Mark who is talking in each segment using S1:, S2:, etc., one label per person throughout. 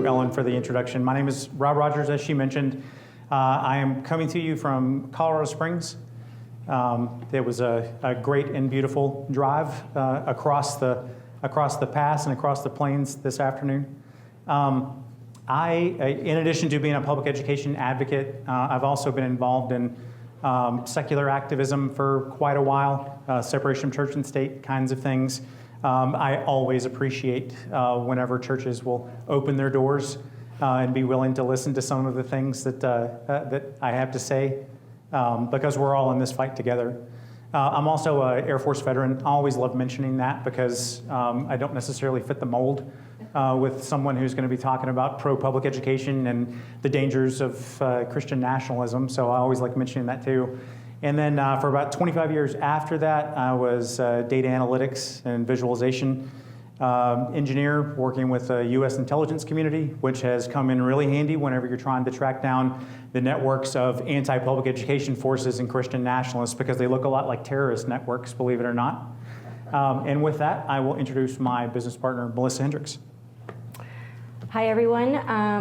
S1: you, Ellen, for the introduction. My name is Rob Rogers, as she mentioned. I am coming to you from Colorado Springs. It was a great and beautiful drive across the pass and across the plains this afternoon. In addition to being a public education advocate, I've also been involved in secular activism for quite a while, separation of church and state kinds of things. I always appreciate whenever churches will open their doors and be willing to listen to some of the things that I have to say, because we're all in this fight together. I'm also an Air Force veteran. I always love mentioning that because I don't necessarily fit the mold with someone who's going to be talking about pro-public education and the dangers of Christian nationalism, so I always like mentioning that too. And then for about 25 years after that, I was data analytics and visualization engineer working with the U.S. intelligence community, which has come in really handy whenever you're trying to track down the networks of anti-public education forces and Christian nationalists, because they look a lot like terrorist networks, believe it or not. And with that, I will introduce my business partner, Melissa Hendrix.
S2: Hi, everyone.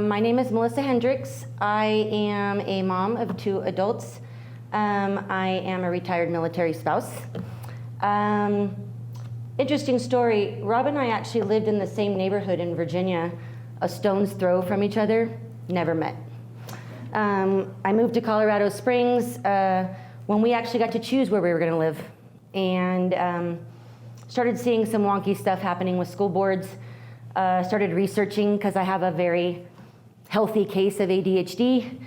S2: My name is Melissa Hendrix. I am a mom of 2 adults. I am a retired military spouse. Interesting story. Rob and I actually lived in the same neighborhood in Virginia, a stone's throw from each other, never met. I moved to Colorado Springs when we actually got to choose where we were going to live, and started seeing some wonky stuff happening with school boards. Started researching because I have a very healthy case of ADHD.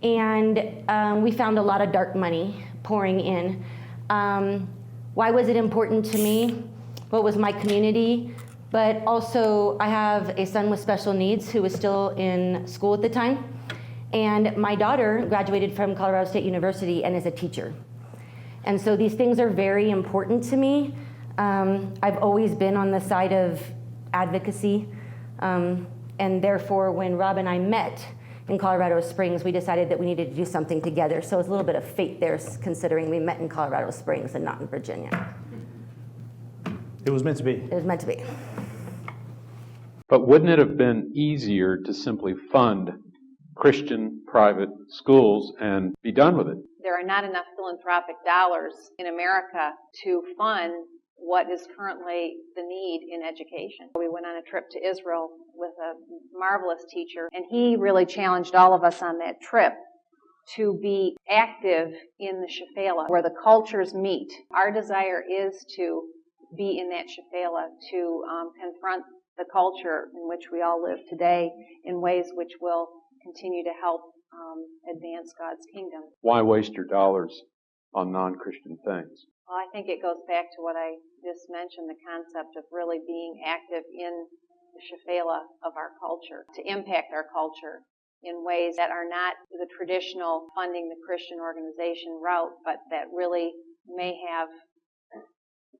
S2: And we found a lot of dark money pouring in. Why was it important to me? What was my community? But also, I have a son with special needs who was still in school at the time. And my daughter graduated from Colorado State University and is a teacher. And so these things are very important to me. I've always been on the side of advocacy. And therefore, when Rob and I met in Colorado Springs, we decided that we needed to do something together. So it's a little bit of fate there, considering we met in Colorado Springs and not in Virginia.
S1: It was meant to be.
S2: It was meant to be.
S3: But wouldn't it have been easier to simply fund Christian private schools and be done with it?
S4: There are not enough philanthropic dollars in America to fund what is currently the need in education. We went on a trip to Israel with a marvelous teacher, and he really challenged all of us on that trip to be active in the shephelah, where the cultures meet. Our desire is to be in that shephelah, to confront the culture in which we all live today in ways which will continue to help advance God's kingdom.
S3: Why waste your dollars on non-Christian things?
S4: Well, I think it goes back to what I just mentioned, the concept of really being active in the shephelah of our culture, to impact our culture in ways that are not the traditional funding the Christian organization route, but that really may have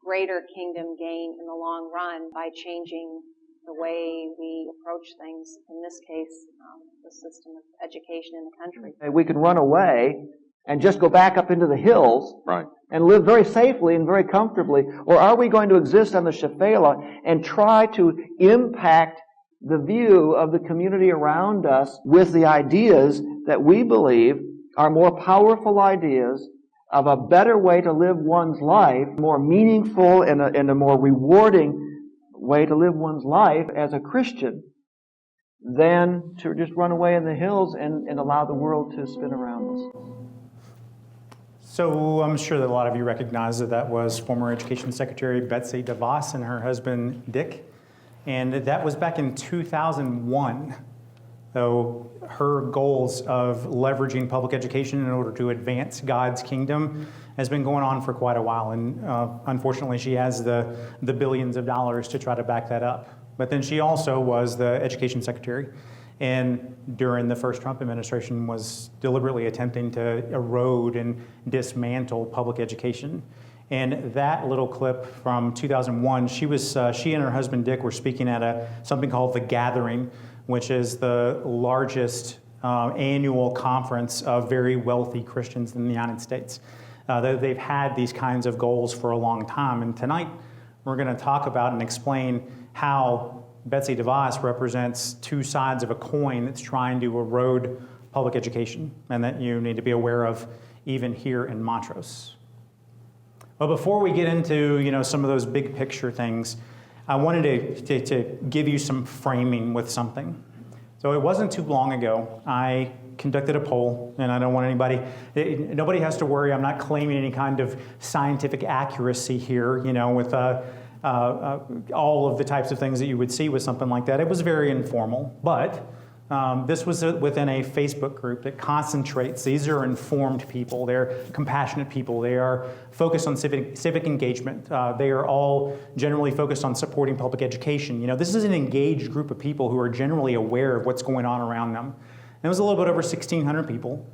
S4: greater kingdom gain in the long run by changing the way we approach things, in this case, the system of education in the country.
S5: We can run away and just go back up into the hills,
S3: right,
S5: and live very safely and very comfortably? Or are we going to exist on the shephelah and try to impact the view of the community around us with the ideas that we believe are more powerful ideas of a better way to live one's life, more meaningful and a more rewarding way to live one's life as a Christian, than to just run away in the hills and allow the world to spin around us?
S1: So I'm sure that a lot of you recognize that was former Education Secretary Betsy DeVos and her husband Dick. And that was back in 2001. So her goals of leveraging public education in order to advance God's kingdom has been going on for quite a while. And unfortunately, she has the billions of dollars to try to back that up. But then she also was the Education Secretary, and during the first Trump administration was deliberately attempting to erode and dismantle public education. And that little clip from 2001, she and her husband Dick were speaking at something called The Gathering, which is the largest annual conference of very wealthy Christians in the United States. They've had these kinds of goals for a long time, and tonight we're going to talk about and explain how Betsy DeVos represents two sides of a coin that's trying to erode public education, and that you need to be aware of even here in Montrose. But before we get into some of those big picture things, I wanted to give you some framing with something. So it wasn't too long ago, I conducted a poll, and I don't want nobody has to worry, I'm not claiming any kind of scientific accuracy here, with all of the types of things that you would see with something like that. It was very informal, but this was within a Facebook group that concentrates. These are informed people. They're compassionate people. They are focused on civic engagement. They are all generally focused on supporting public education. This is an engaged group of people who are generally aware of what's going on around them. And it was a little bit over 1,600 people.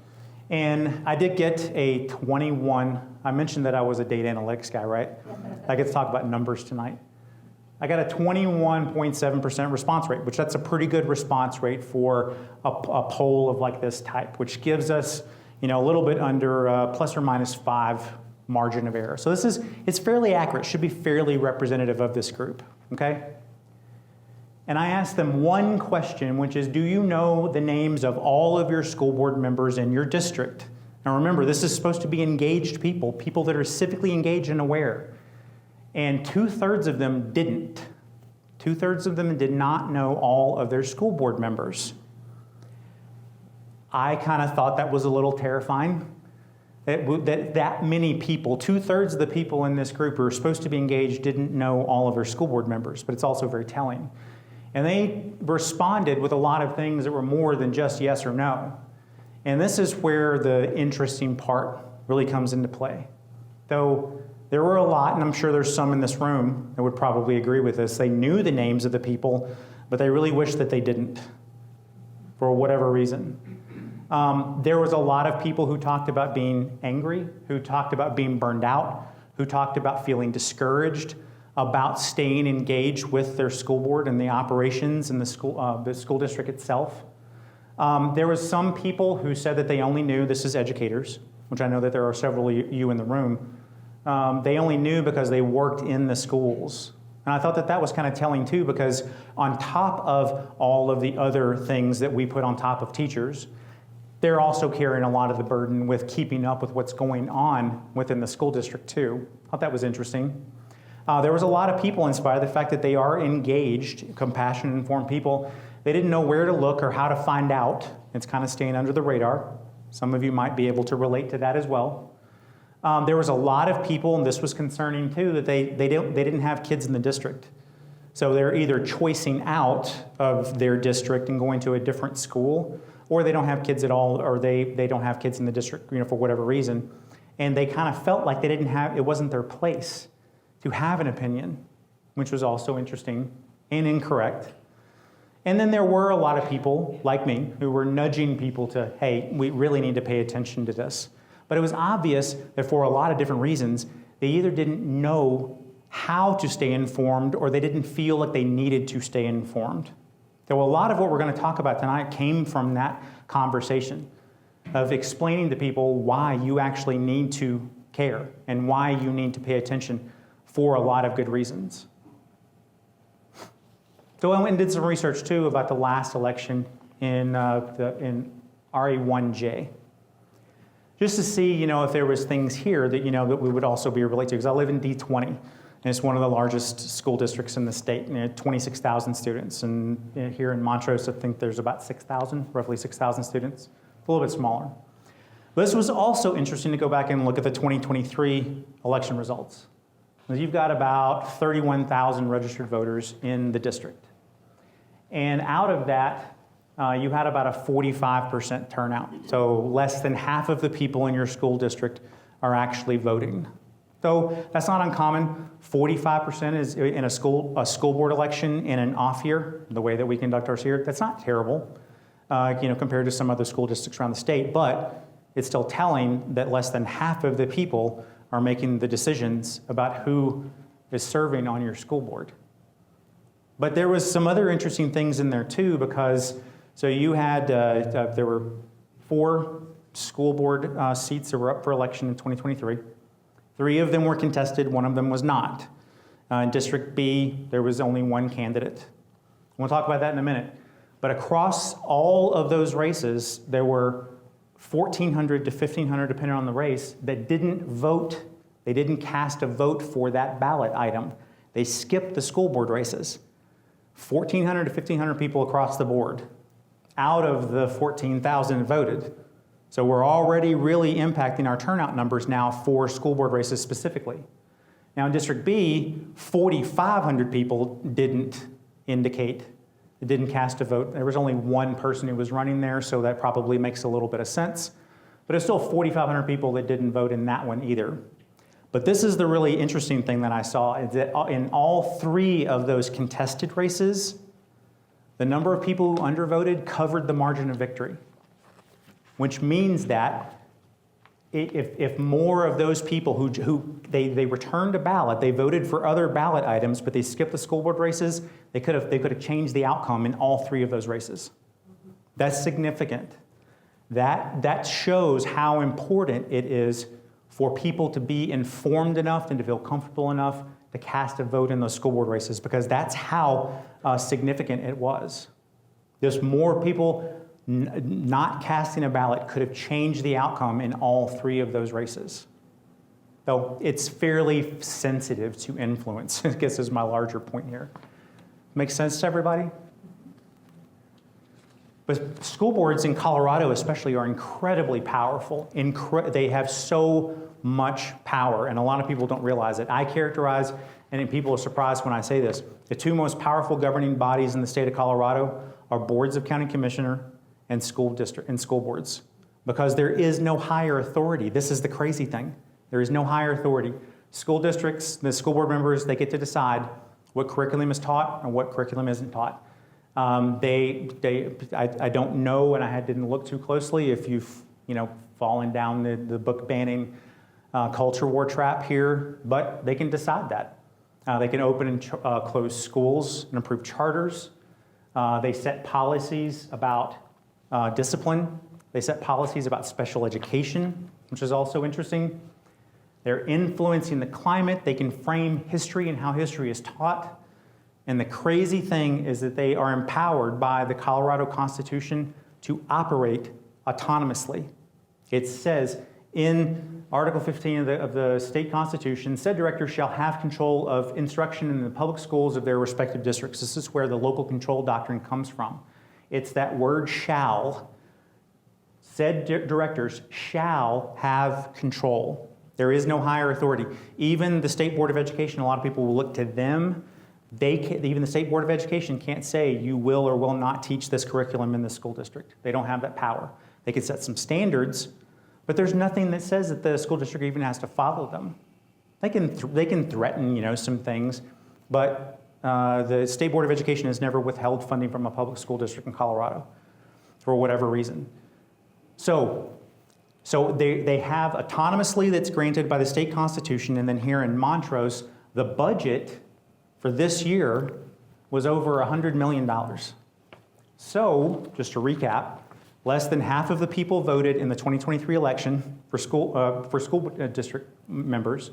S1: And I did get a 21. I mentioned that I was a data analytics guy, right? I get to talk about numbers tonight. I got a 21.7% response rate, which that's a pretty good response rate for a poll of like this type, which gives us, a little bit under plus or minus 5 margin of error. So it's fairly accurate, should be fairly representative of this group, okay? And I asked them one question, which is, do you know the names of all of your school board members in your district? Now remember, this is supposed to be engaged people that are civically engaged and aware. And 2/3 of them didn't. 2/3 of them did not know all of their school board members. I kind of thought that was a little terrifying. That many people, 2/3 of the people in this group who are supposed to be engaged didn't know all of their school board members, but it's also very telling. And they responded with a lot of things that were more than just yes or no. And this is where the interesting part really comes into play. Though there were a lot, and I'm sure there's some in this room that would probably agree with this. They knew the names of the people, but they really wished that they didn't, for whatever reason. There was a lot of people who talked about being angry, who talked about being burned out, who talked about feeling discouraged, about staying engaged with their school board and the operations and the school district itself. There was some people who said that they only knew, this is educators, which I know that there are several of you in the room, they only knew because they worked in the schools. And I thought that that was kind of telling too, because on top of all of the other things that we put on top of teachers, they're also carrying a lot of the burden with keeping up with what's going on within the school district too. I thought that was interesting. There was a lot of people, in spite of the fact that they are engaged, compassionate, informed people, they didn't know where to look or how to find out. It's kind of staying under the radar. Some of you might be able to relate to that as well. There was a lot of people, and this was concerning too, that they didn't have kids in the district. So they're either choicing out of their district and going to a different school, or they don't have kids at all, or they don't have kids in the district, for whatever reason. And they kind of felt like it wasn't their place to have an opinion, which was also interesting and incorrect. And then there were a lot of people like me who were nudging people to, hey, we really need to pay attention to this. But it was obvious that for a lot of different reasons, they either didn't know how to stay informed or they didn't feel like they needed to stay informed. So a lot of what we're going to talk about tonight came from that conversation of explaining to people why you actually need to care and why you need to pay attention for a lot of good reasons. So I went and did some research too about the last election in RE1J. Just to see, if there was things here that, that we would also be related to. Because I live in D20, and it's one of the largest school districts in the state, 26,000 students. And here in Montrose, I think there's about 6,000, roughly 6,000 students, a little bit smaller. But this was also interesting to go back and look at the 2023 election results. You've got about 31,000 registered voters in the district. And out of that, you had about a 45% turnout. So less than half of the people in your school district are actually voting. So that's not uncommon. 45% is in a school board election in an off year, the way that we conduct ours here. That's not terrible, compared to some other school districts around the state, but it's still telling that less than half of the people are making the decisions about who is serving on your school board. But there was some other interesting things in there too, because so you had, there were 4 school board seats that were up for election in 2023. 3 of them were contested, 1 of them was not. In District B, there was only 1 candidate. We'll talk about that in a minute. But across all of those races, there were 1,400 to 1,500, depending on the race, that didn't vote. They didn't cast a vote for that ballot item. They skipped the school board races. 1,400 to 1,500 people across the board out of the 14,000 voted. So we're already really impacting our turnout numbers now for school board races specifically. Now in District B, 4,500 people didn't cast a vote. There was only one person who was running there, so that probably makes a little bit of sense. But it's still 4,500 people that didn't vote in that one either. But this is the really interesting thing that I saw, is that in all three of those contested races, the number of people who undervoted covered the margin of victory, which means that if more of those people who they returned a ballot, they voted for other ballot items, but they skipped the school board races, they could have changed the outcome in all three of those races. That's significant. That shows how important it is for people to be informed enough and to feel comfortable enough to cast a vote in those school board races, because that's how significant it was. There's more people not casting a ballot could have changed the outcome in all three of those races. Though it's fairly sensitive to influence, I guess is my larger point here. Make sense to everybody? But school boards in Colorado especially are incredibly powerful. They have so much power, and a lot of people don't realize it. I characterize, and people are surprised when I say this, the two most powerful governing bodies in the state of Colorado are boards of county commissioner and school boards, because there is no higher authority. This is the crazy thing. There is no higher authority. School districts, the school board members, they get to decide what curriculum is taught and what curriculum isn't taught. I don't know, and I didn't look too closely, if you've fallen down the book banning culture war trap here, but they can decide that. They can open and close schools and approve charters. They set policies about discipline. They set policies about special education, which is also interesting. They're influencing the climate. They can frame history and how history is taught. And the crazy thing is that they are empowered by the Colorado Constitution to operate autonomously. It says in Article 15 of the state constitution, said director shall have control of instruction in the public schools of their respective districts. This is where the local control doctrine comes from. It's that word shall. Said directors shall have control. There is no higher authority. Even the State Board of Education, a lot of people will look to them. Even the State Board of Education can't say you will or will not teach this curriculum in the school district. They don't have that power. They can set some standards, but there's nothing that says that the school district even has to follow them. They can threaten, some things, but the State Board of Education has never withheld funding from a public school district in Colorado for whatever reason. So they have autonomously that's granted by the state constitution, and then here in Montrose, the budget for this year was over $100 million. So, just to recap, less than half of the people voted in the 2023 election for school district members,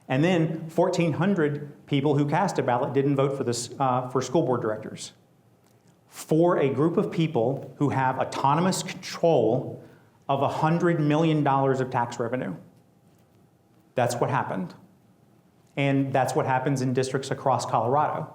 S1: and then 1,400 people who cast a ballot didn't vote for this for school board directors. For a group of people who have autonomous control of $100 million of tax revenue. That's what happened. And that's what happens in districts across Colorado.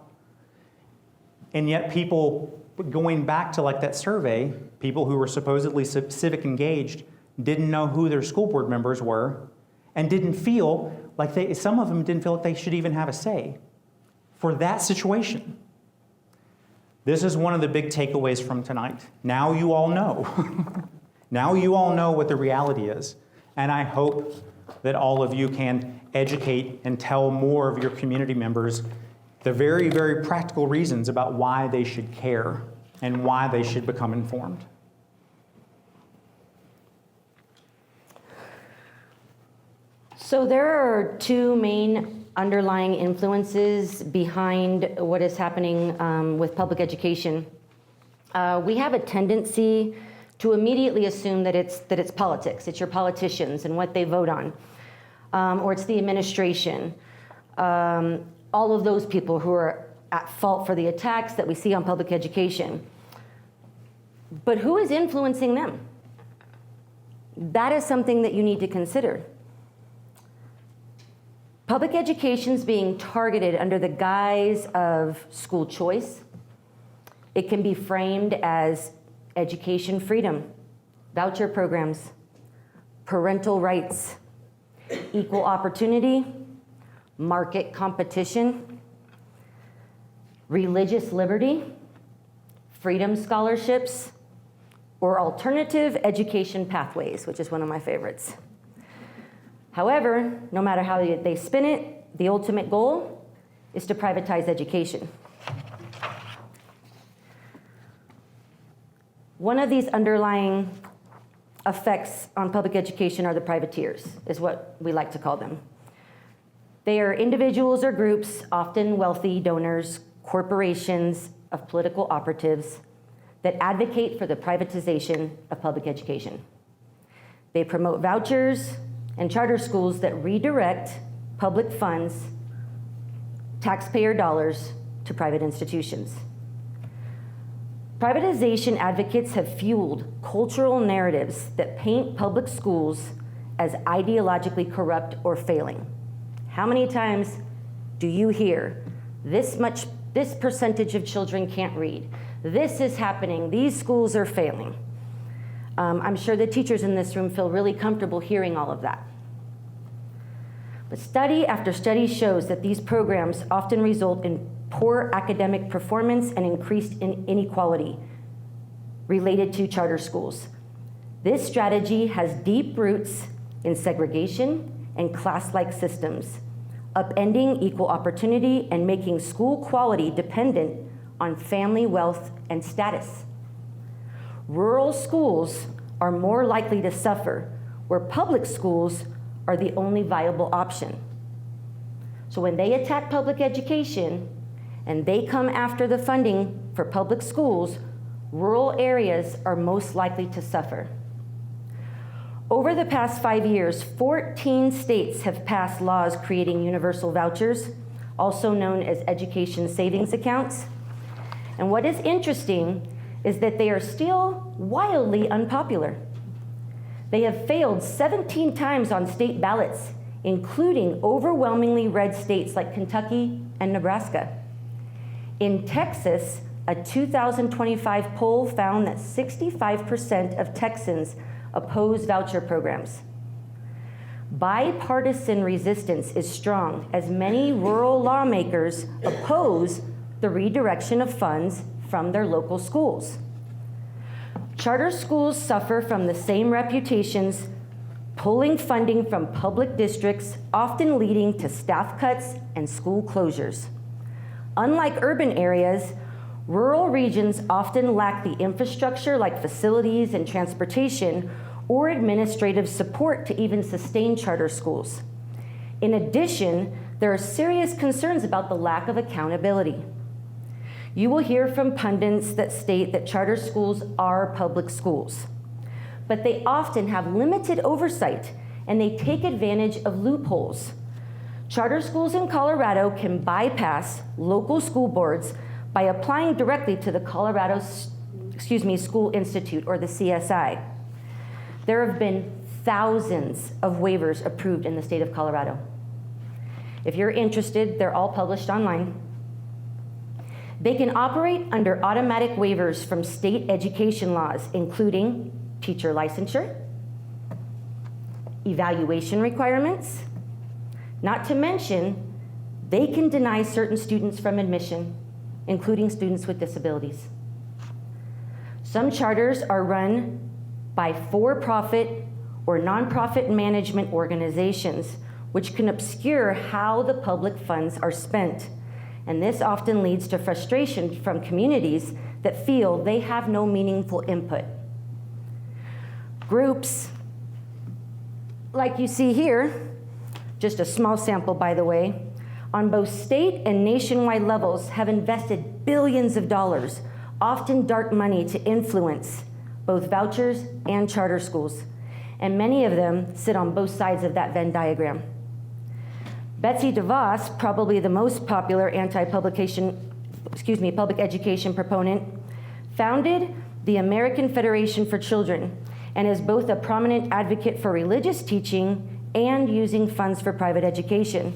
S1: And yet people, going back to like that survey, people who were supposedly civic engaged didn't know who their school board members were and didn't feel like some of them didn't feel like they should even have a say for that situation. This is one of the big takeaways from tonight. Now you all know. Now you all know what the reality is. And I hope that all of you can educate and tell more of your community members the very, very practical reasons about why they should care and why they should become informed.
S2: So there are two main underlying influences behind what is happening with public education. We have a tendency to immediately assume that it's politics, it's your politicians and what they vote on, or it's the administration. All of those people who are at fault for the attacks that we see on public education. But who is influencing them? That is something that you need to consider. Public education is being targeted under the guise of school choice. It can be framed as education freedom, voucher programs, parental rights, equal opportunity, market competition, religious liberty, freedom scholarships, or alternative education pathways, which is one of my favorites. However, no matter how they spin it, the ultimate goal is to privatize education. One of these underlying effects on public education are the privateers, is what we like to call them. They are individuals or groups, often wealthy donors, corporations of political operatives, that advocate for the privatization of public education. They promote vouchers and charter schools that redirect public funds, taxpayer dollars, to private institutions. Privatization advocates have fueled cultural narratives that paint public schools as ideologically corrupt or failing. How many times do you hear, this percentage of children can't read, this is happening, these schools are failing? I'm sure the teachers in this room feel really comfortable hearing all of that. But study after study shows that these programs often result in poor academic performance and increased inequality related to charter schools. This strategy has deep roots in segregation and class-like systems, upending equal opportunity and making school quality dependent on family wealth and status. Rural schools are more likely to suffer, where public schools are the only viable option. So when they attack public education and they come after the funding for public schools, rural areas are most likely to suffer. Over the past 5 years, 14 states have passed laws creating universal vouchers, also known as education savings accounts. And what is interesting is that they are still wildly unpopular. They have failed 17 times on state ballots, including overwhelmingly red states like Kentucky and Nebraska. In Texas, a 2025 poll found that 65% of Texans oppose voucher programs. Bipartisan resistance is strong as many rural lawmakers oppose the redirection of funds from their local schools. Charter schools suffer from the same reputations, pulling funding from public districts, often leading to staff cuts and school closures. Unlike urban areas, rural regions often lack the infrastructure like facilities and transportation or administrative support to even sustain charter schools. In addition, there are serious concerns about the lack of accountability. You will hear from pundits that state that charter schools are public schools, but they often have limited oversight and they take advantage of loopholes. Charter schools in Colorado can bypass local school boards by applying directly to the Colorado School Institute, or the CSI. There have been thousands of waivers approved in the state of Colorado. If you're interested, they're all published online. They can operate under automatic waivers from state education laws, including teacher licensure, evaluation requirements, not to mention, they can deny certain students from admission, including students with disabilities. Some charters are run by for-profit or nonprofit management organizations, which can obscure how the public funds are spent. And this often leads to frustration from communities that feel they have no meaningful input. Groups, like you see here, just a small sample by the way, on both state and nationwide levels have invested billions of dollars, often dark money, to influence both vouchers and charter schools. And many of them sit on both sides of that Venn diagram. Betsy DeVos, probably the most popular anti-public public education proponent, founded the American Federation for Children, and is both a prominent advocate for religious teaching and using funds for private education.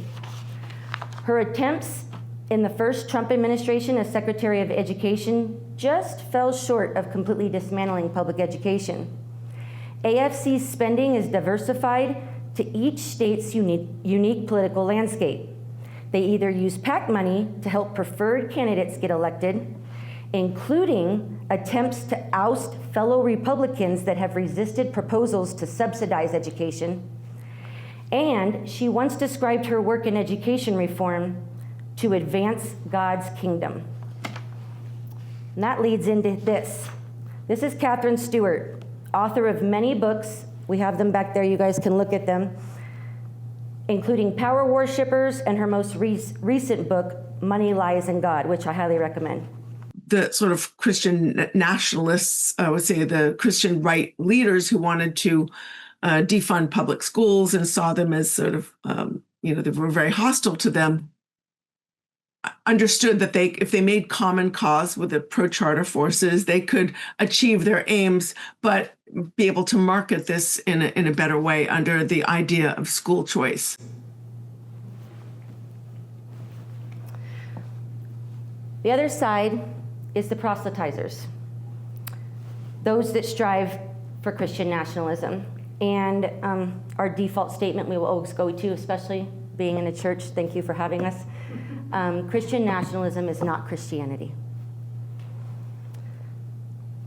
S2: Her attempts in the first Trump administration as Secretary of Education just fell short of completely dismantling public education. AFC's spending is diversified to each state's unique political landscape. They either use PAC money to help preferred candidates get elected, including attempts to oust fellow Republicans that have resisted proposals to subsidize education. And she once described her work in education reform to advance God's kingdom. And that leads into this. This is Catherine Stewart, author of many books. We have them back there, you guys can look at them, including Power Worshippers and her most recent book, Money, Lies, and God, which I highly recommend.
S6: The sort of Christian nationalists, I would say the Christian right leaders who wanted to defund public schools and saw them as sort of, they were very hostile to them, understood that if they made common cause with the pro-charter forces, they could achieve their aims, but be able to market this in a better way under the idea of school choice.
S2: The other side is the proselytizers, those that strive for Christian nationalism. And our default statement we will always go to, especially being in a church, thank you for having us. Christian nationalism is not Christianity.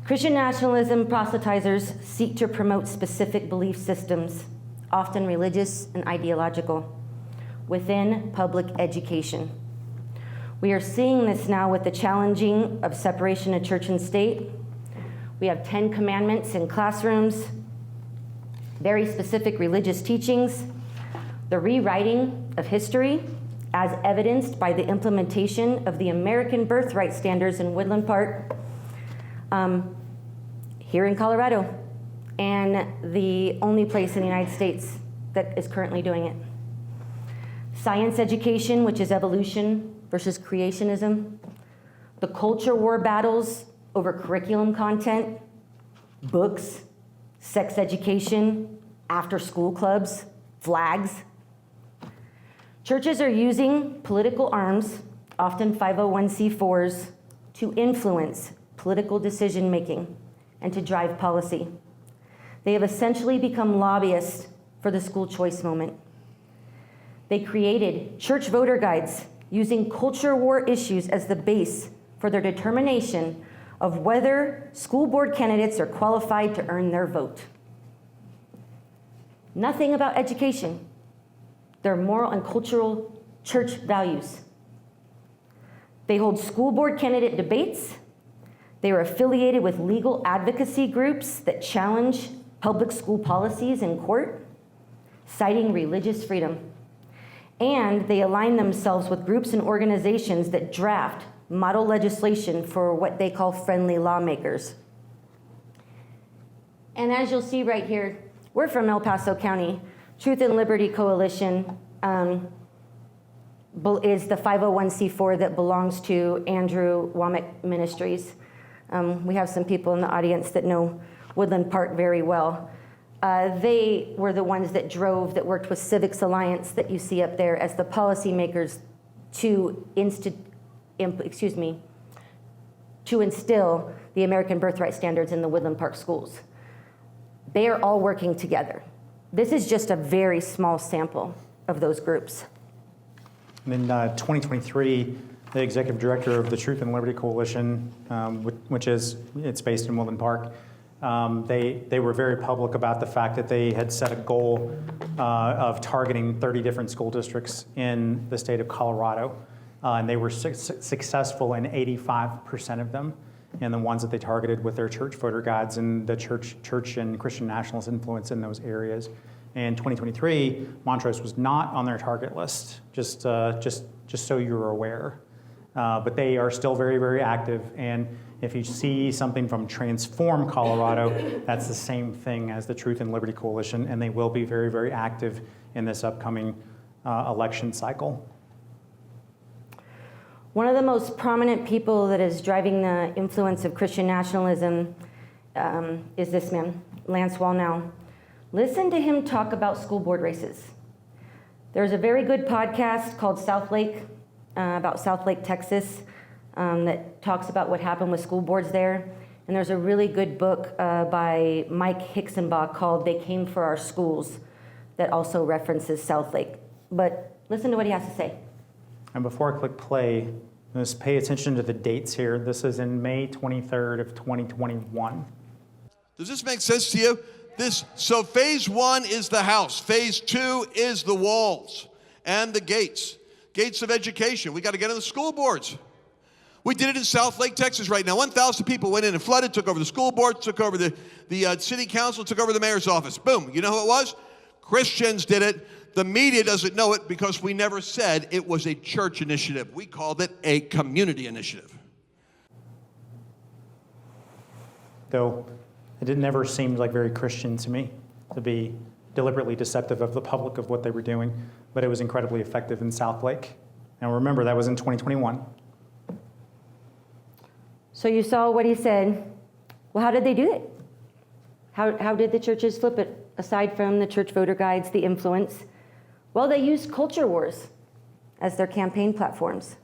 S2: Christian nationalism proselytizers seek to promote specific belief systems, often religious and ideological, within public education. We are seeing this now with the challenging of separation of church and state. We have 10 commandments in classrooms, very specific religious teachings, the rewriting of history, as evidenced by the implementation of the American birthright standards in Woodland Park here in Colorado, and the only place in the United States that is currently doing it. Science education, which is evolution versus creationism, the culture war battles over curriculum content, books, sex education, after-school clubs, flags. Churches are using political arms, often 501c4s, to influence political decision-making and to drive policy. They have essentially become lobbyists for the school choice moment. They created church voter guides using culture war issues as the base for their determination of whether school board candidates are qualified to earn their vote. Nothing about education. Their moral and cultural church values. They hold school board candidate debates. They are affiliated with legal advocacy groups that challenge public school policies in court, citing religious freedom. And they align themselves with groups and organizations that draft model legislation for what they call friendly lawmakers. And as you'll see right here, we're from El Paso County. Truth and Liberty Coalition is the 501c4 that belongs to Andrew Womack Ministries. We have some people in the audience that know Woodland Park very well. They were the ones that worked with Civics Alliance that you see up there as the policymakers to instill the American birthright standards in the Woodland Park schools. They are all working together. This is just a very small sample of those groups.
S1: In 2023, the executive director of the Truth and Liberty Coalition, it's based in Woodland Park, they were very public about the fact that they had set a goal of targeting 30 different school districts in the state of Colorado. And they were successful in 85% of them, and the ones that they targeted with their church voter guides and the church and Christian nationalist influence in those areas. In 2023, Montrose was not on their target list, just so you're aware. But they are still very, very active. And if you see something from Transform Colorado, that's the same thing as the Truth and Liberty Coalition, and they will be very, very active in this upcoming election cycle.
S2: One of the most prominent people that is driving the influence of Christian nationalism is this man, Lance Wallnau. Listen to him talk about school board races. There's a very good podcast called South Lake, about South Lake, Texas, that talks about what happened with school boards there. And there's a really good book by Mike Hixenbach called They Came for Our Schools that also references South Lake. But listen to what he has to say.
S1: And before I click play, just pay attention to the dates here. This is in May 23rd of 2021.
S7: Does this make sense to you? So phase 1 is the house. Phase 2 is the walls and the gates. Gates of education. We got to get on the school boards. We did it in South Lake, Texas right now. 1,000 people went in and flooded, took over the school board, took over the city council, took over the mayor's office. Boom. You know who it was? Christians did it. The media doesn't know it because we never said it was a church initiative. We called it a community initiative.
S1: Though it never seemed like very Christian to me, to be deliberately deceptive of the public of what they were doing, but it was incredibly effective in South Lake. And remember, that was in 2021.
S2: So you saw what he said. Well, how did they do it? How did the churches flip it, aside from the church voter guides, the influence? Well, they used culture wars as their campaign platforms.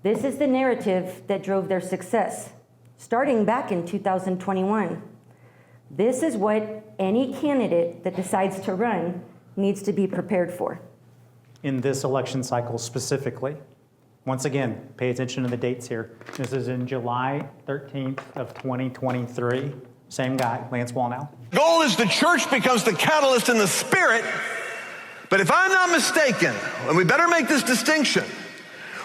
S2: This is the narrative that drove their success, starting back in 2021. This is what any candidate that decides to run needs to be prepared for.
S1: In this election cycle specifically, once again, pay attention to the dates here. This is in July 13th of 2023. Same guy, Lance Wallnau.
S8: Goal is the church becomes the catalyst in the spirit. But if I'm not mistaken, and we better make this distinction,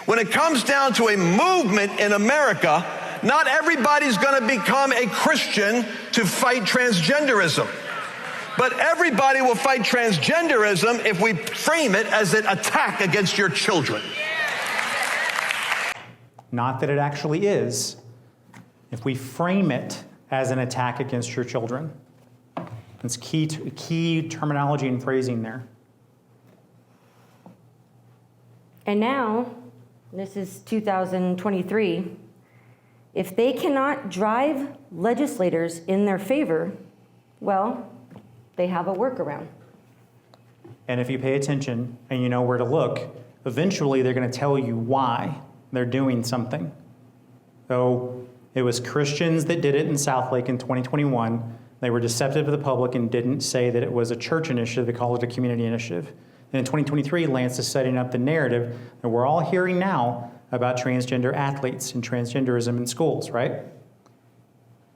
S8: when it comes down to a movement in America, not everybody's going to become a Christian to fight transgenderism. But everybody will fight transgenderism if we frame it as an attack against your children.
S1: Not that it actually is, if we frame it as an attack against your children. It's key terminology and phrasing there.
S2: And now, this is 2023, if they cannot drive legislators in their favor, well, they have a workaround.
S1: And if you pay attention and you know where to look, eventually they're going to tell you why they're doing something. So it was Christians that did it in South Lake in 2021. They were deceptive to the public and didn't say that it was a church initiative. They called it a community initiative. And in 2023, Lance is setting up the narrative that we're all hearing now about transgender athletes and transgenderism in schools, right?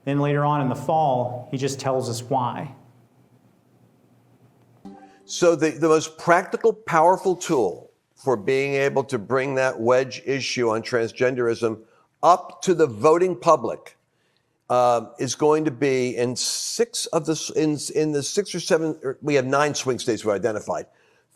S1: Then later on in the fall, he just tells us why.
S8: So the most practical, powerful tool for being able to bring that wedge issue on transgenderism up to the voting public is going to be in the 6 or 7, we have 9 swing states we identified.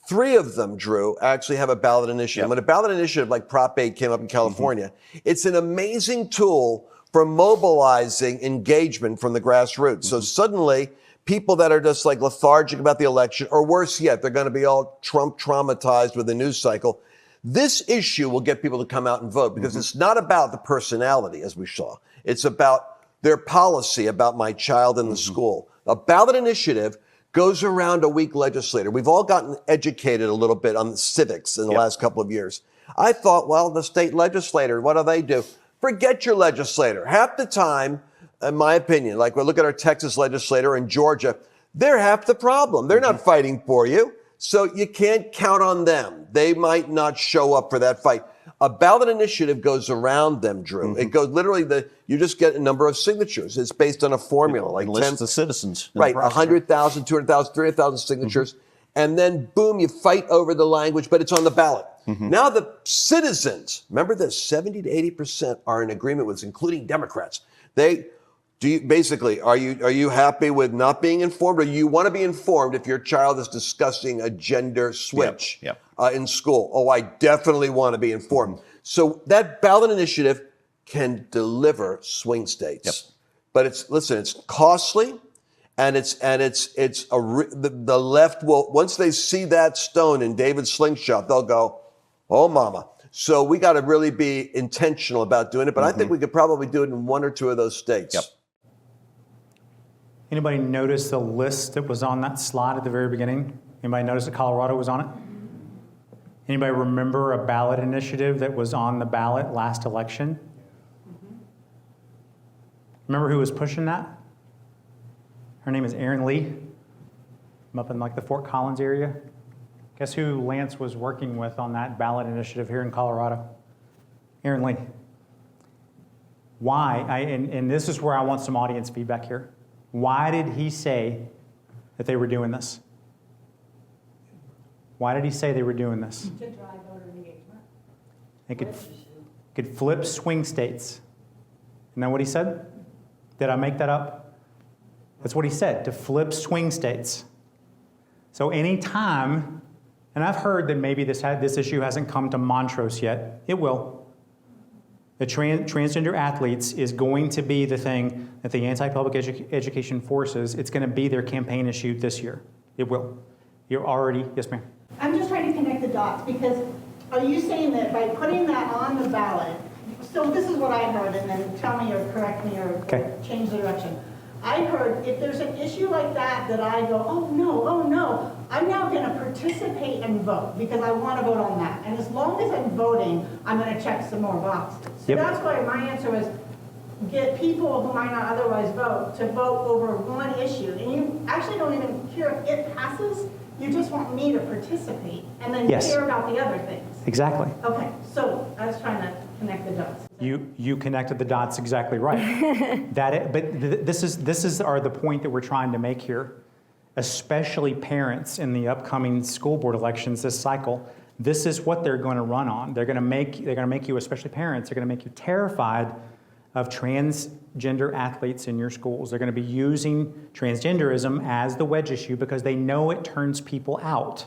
S8: 3 of them, Drew, actually have a ballot initiative. Yep. When a ballot initiative like Prop 8 came up in California, it's an amazing tool for mobilizing engagement from the grassroots. So suddenly, people that are just like lethargic about the election, or worse yet, they're going to be all Trump traumatized with the news cycle. This issue will get people to come out and vote because it's not about the personality, as we saw. It's about their policy about my child in the school. A ballot initiative goes around a weak legislator. We've all gotten educated a little bit on the civics in the last couple of years. I thought, well, the state legislator, what do they do? Forget your legislator. Half the time, in my opinion, like we look at our Texas legislator in Georgia, they're half the problem. They're not fighting for you. So you can't count on them. They might not show up for that fight. A ballot initiative goes around them, Drew. It goes literally, you just get a number of signatures. It's based on a formula, like
S9: lists of citizens.
S8: Right, 100,000, 200,000, 300,000 signatures. And then, boom, you fight over the language, but it's on the ballot. Now the citizens, remember this, 70 to 80% are in agreement with this, including Democrats. Are you happy with not being informed, or you want to be informed if your child is discussing a gender switch in school? Oh, I definitely want to be informed. So that ballot initiative can deliver swing states, but it's costly, and the left will, once they see that stone in David's slingshot, they'll go, oh, mama. So we got to really be intentional about doing it. But I think we could probably do it in one or two of those states.
S5: Yep.
S1: Anybody notice the list that was on that slide at the very beginning? Anybody notice that Colorado was on it? Anybody remember a ballot initiative that was on the ballot last election? Remember who was pushing that? Her name is Erin Lee. I'm up in like the Fort Collins area. Guess who Lance was working with on that ballot initiative here in Colorado? Erin Lee. Why? And this is where I want some audience feedback here. Why did he say that they were doing this? Why did he say they were doing this?
S9: To drive voter engagement.
S1: They could flip swing states. Isn't that what he said? Did I make that up? That's what he said, to flip swing states. So anytime, and I've heard that maybe this issue hasn't come to Montrose yet. It will. The transgender athletes is going to be the thing that the anti-public education forces. It's going to be their campaign issue this year. It will. You're already, yes ma'am.
S9: I'm just trying to connect the dots because are you saying that by putting that on the ballot, so this is what I heard, and then tell me or correct me or change the direction. I heard if there's an issue like that I go, oh no, I'm now going to participate and vote because I want to vote on that. And as long as I'm voting, I'm going to check some more boxes. So that's why my answer was get people who might not otherwise vote to vote over one issue. And you actually don't even care if it passes. You just want me to participate and then care about the other things.
S1: Exactly.
S9: Okay, so I was trying to connect the dots.
S1: You connected the dots exactly right. This is the point that we're trying to make here, especially parents in the upcoming school board elections this cycle. This is what they're going to run on. They're going to make you, especially parents, they're going to make you terrified of transgender athletes in your schools. They're going to be using transgenderism as the wedge issue because they know it turns people out.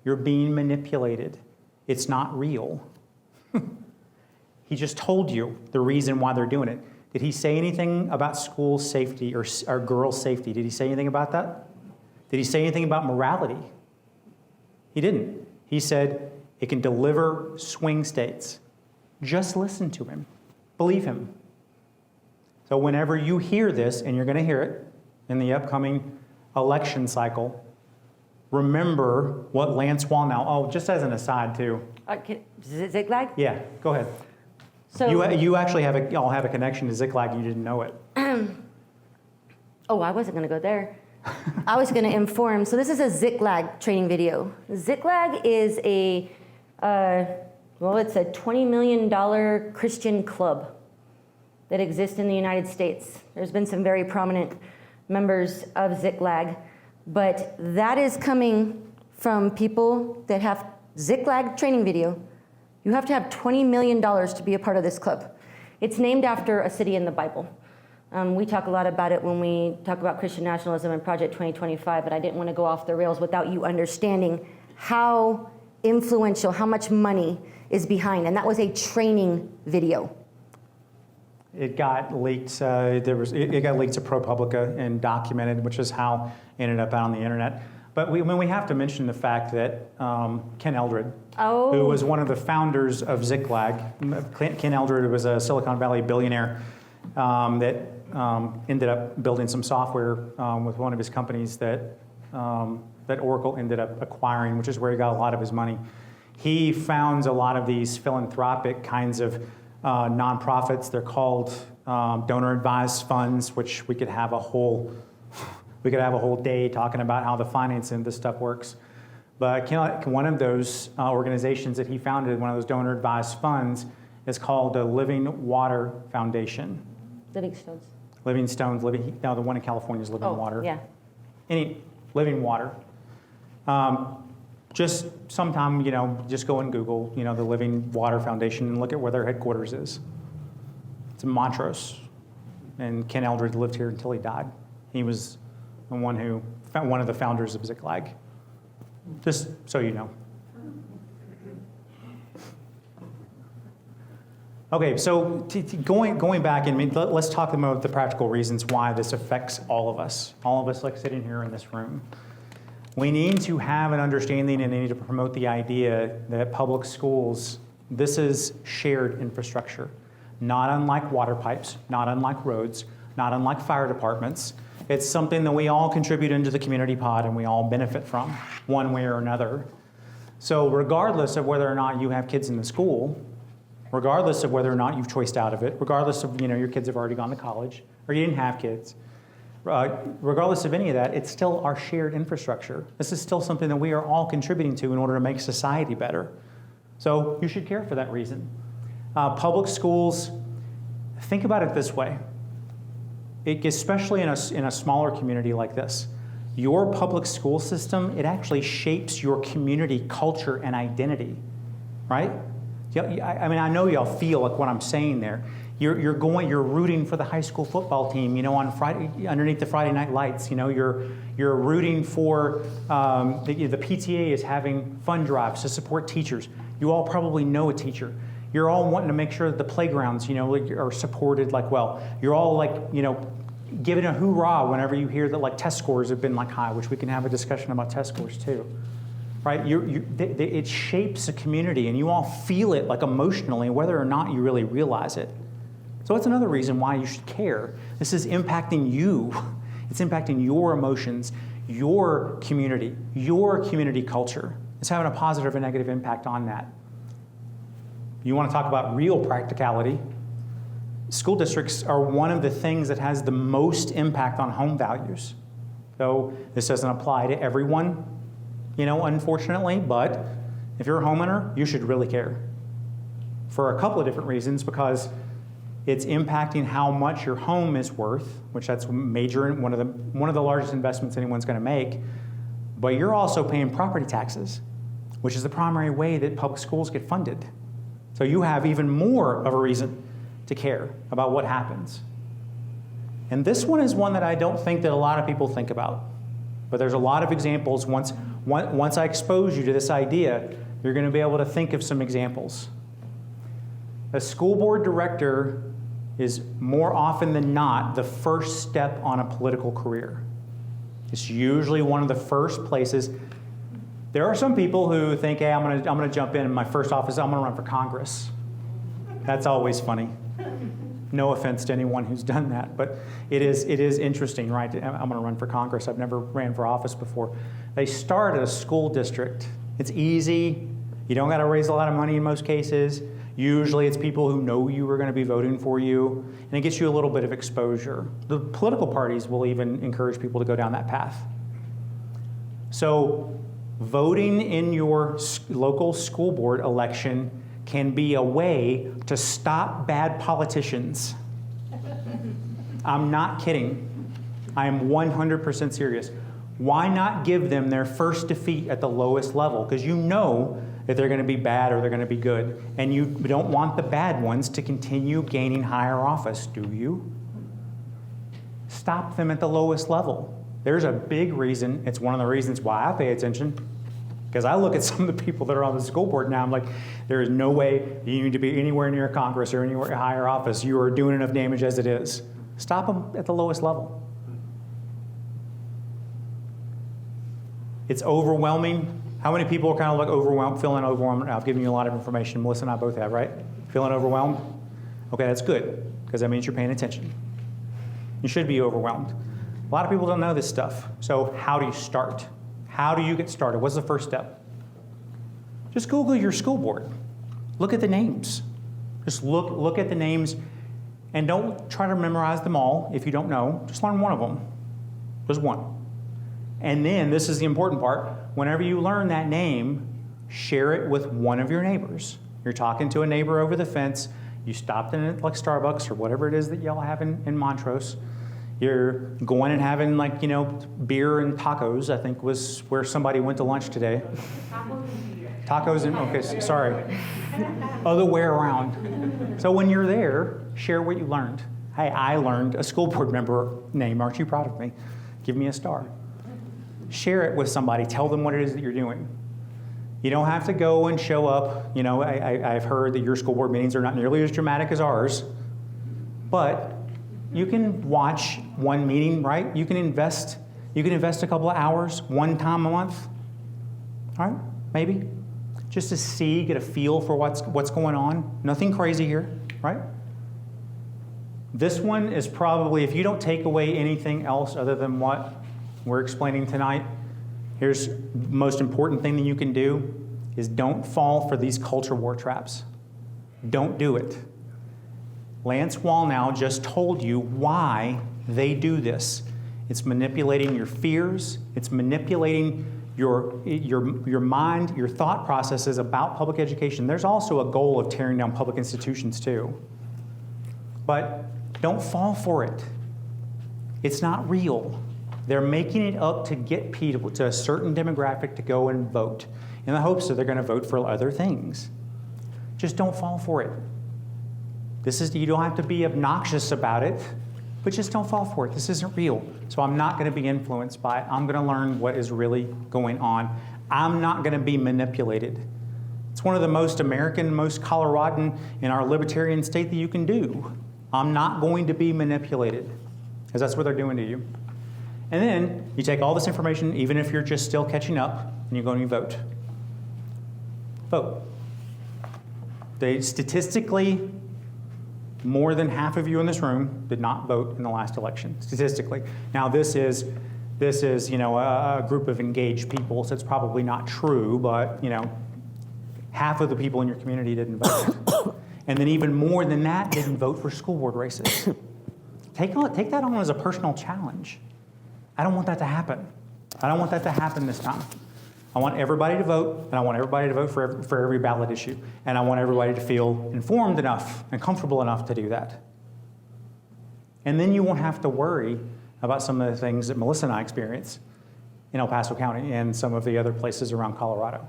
S1: You're being manipulated. It's not real. He just told you the reason why they're doing it. Did he say anything about school safety or girl safety? Did he say anything about that? Did he say anything about morality? He didn't. He said it can deliver swing states. Just listen to him. Believe him. So whenever you hear this, and you're going to hear it in the upcoming election cycle, remember what Lance Wallnau, just as an aside too.
S2: Ziklag?
S1: Yeah, go ahead.
S2: So
S1: you actually all have a connection to Ziklag, you didn't know it.
S2: Oh, I wasn't going to go there. I was going to inform. So this is a Ziklag training video. Ziklag is it's a $20 million Christian club that exists in the United States. There's been some very prominent members of Ziklag, but that is coming from people that have Ziklag training video. You have to have $20 million to be a part of this club. It's named after a city in the Bible. We talk a lot about it when we talk about Christian nationalism and Project 2025, but I didn't want to go off the rails without you understanding how influential, how much money is behind. And that was a training video.
S1: It got leaked. It got leaked to ProPublica and documented, which is how it ended up out on the internet. But we have to mention the fact that Ken Eldred, who was one of the founders of Ziklag, Ken Eldred was a Silicon Valley billionaire that ended up building some software with one of his companies that Oracle ended up acquiring, which is where he got a lot of his money. He founds a lot of these philanthropic kinds of nonprofits. They're called donor-advised funds, which we could have a whole day talking about how the financing of this stuff works. But one of those organizations that he founded, one of those donor-advised funds, is called the Living Water Foundation.
S2: Living Stones.
S1: The one in California is Living Water.
S2: Yeah.
S1: Living Water. Just sometime, just go and Google, the Living Water Foundation and look at where their headquarters is. It's in Montrose. And Ken Eldred lived here until he died. He was one of the founders of Ziklag. Just so you know. Okay, so going back, let's talk about the practical reasons why this affects all of us like sitting here in this room. We need to have an understanding and need to promote the idea that public schools This is shared infrastructure, not unlike water pipes, not unlike roads, not unlike fire departments. It's something that we all contribute into the community pod and we all benefit from one way or another. So regardless of whether or not you have kids in the school, regardless of whether or not you've choiced out of it, regardless of, your kids have already gone to college or you didn't have kids, regardless of any of that, it's still our shared infrastructure. This is still something that we are all contributing to in order to make society better. So you should care for that reason. Public schools, think about it this way. Especially in a smaller community like this, your public school system, it actually shapes your community culture and identity, right? I mean, I know y'all feel like what I'm saying there. You're rooting for the high school football team, on Friday, underneath the Friday night lights. You're rooting for the PTA is having fund drives to support teachers. You all probably know a teacher. You're all wanting to make sure that the playgrounds, are supported well. You're all giving a hoorah whenever you hear that test scores have been high, which we can have a discussion about test scores too, right? It shapes a community, and you all feel it emotionally, whether or not you really realize it. So it's another reason why you should care. This is impacting you. It's impacting your emotions, your community culture. It's having a positive and negative impact on that. You want to talk about real practicality. School districts are one of the things that has the most impact on home values. So this doesn't apply to everyone, unfortunately, but if you're a homeowner, you should really care. For a couple of different reasons, because it's impacting how much your home is worth, which that's major, one of the largest investments anyone's going to make. But you're also paying property taxes, which is the primary way that public schools get funded. So you have even more of a reason to care about what happens. And this one is one that I don't think that a lot of people think about. But there's a lot of examples. Once I expose you to this idea, you're going to be able to think of some examples. A school board director is more often than not the first step on a political career. It's usually one of the first places. There are some people who think, hey, I'm gonna jump in my first office, I'm gonna run for Congress. That's always funny. No offense to anyone who's done that, but it is interesting, right? I'm gonna run for Congress. I've never ran for office before. They start at a school district. It's easy. You don't gotta raise a lot of money in most cases. Usually it's people who know you are going to be voting for you, and it gets you a little bit of exposure. The political parties will even encourage people to go down that path. So voting in your local school board election can be a way to stop bad politicians. I'm not kidding. I am 100% serious. Why not give them their first defeat at the lowest level? Because you know that they're going to be bad or they're going to be good. And you don't want the bad ones to continue gaining higher office, do you? Stop them at the lowest level. There's a big reason. It's one of the reasons why I pay attention. Because I look at some of the people that are on the school board now, I'm like, there is no way you need to be anywhere near Congress or anywhere higher office. You are doing enough damage as it is. Stop them at the lowest level. It's overwhelming. How many people are kind of overwhelmed, feeling overwhelmed? I've given you a lot of information. Melissa and I both have, right? Feeling overwhelmed? Okay, that's good, because that means you're paying attention. You should be overwhelmed. A lot of people don't know this stuff. So how do you start? How do you get started? What's the first step? Just Google your school board. Look at the names. Just look at the names, and don't try to memorize them all if you don't know. Just learn one of them. Just one. And then, this is the important part, whenever you learn that name, share it with one of your neighbors. You're talking to a neighbor over the fence, you stopped in like Starbucks or whatever it is that y'all have in Montrose. You're going and having beer and tacos, I think was where somebody went to lunch today. Tacos and, okay, sorry. Other way around. So when you're there, share what you learned. Hey, I learned a school board member name. Aren't you proud of me? Give me a star. Share it with somebody. Tell them what it is that you're doing. You don't have to go and show up. I've heard that your school board meetings are not nearly as dramatic as ours, but you can watch one meeting, right? You can invest a couple of hours, one time a month. All right, maybe. just to see, get a feel for what's going on. Nothing crazy here, right? This one is probably, if you don't take away anything else other than what we're explaining tonight, here's the most important thing that you can do is don't fall for these culture war traps. Don't do it. Lance Wallnow just told you why they do this. It's manipulating your fears. It's manipulating your mind, your thought processes about public education. There's also a goal of tearing down public institutions too. But don't fall for it. It's not real. They're making it up to get people to a certain demographic to go and vote in the hopes that they're going to vote for other things. Just don't fall for it. You don't have to be obnoxious about it, but just don't fall for it. This isn't real. So I'm not going to be influenced by it. I'm going to learn what is really going on. I'm not going to be manipulated. It's one of the most American, most Coloradan in our libertarian state that you can do. I'm not going to be manipulated, because that's what they're doing to you. And then you take all this information, even if you're just still catching up, and you go and you vote. Vote. Statistically, more than half of you in this room did not vote in the last election, statistically. Now this is a group of engaged people, so it's probably not true, but half of the people in your community didn't vote. And then even more than that didn't vote for school board races. Take that on as a personal challenge. I don't want that to happen. I don't want that to happen this time. I want everybody to vote, and I want everybody to vote for every ballot issue. And I want everybody to feel informed enough and comfortable enough to do that. And then you won't have to worry about some of the things that Melissa and I experience in El Paso County and some of the other places around Colorado.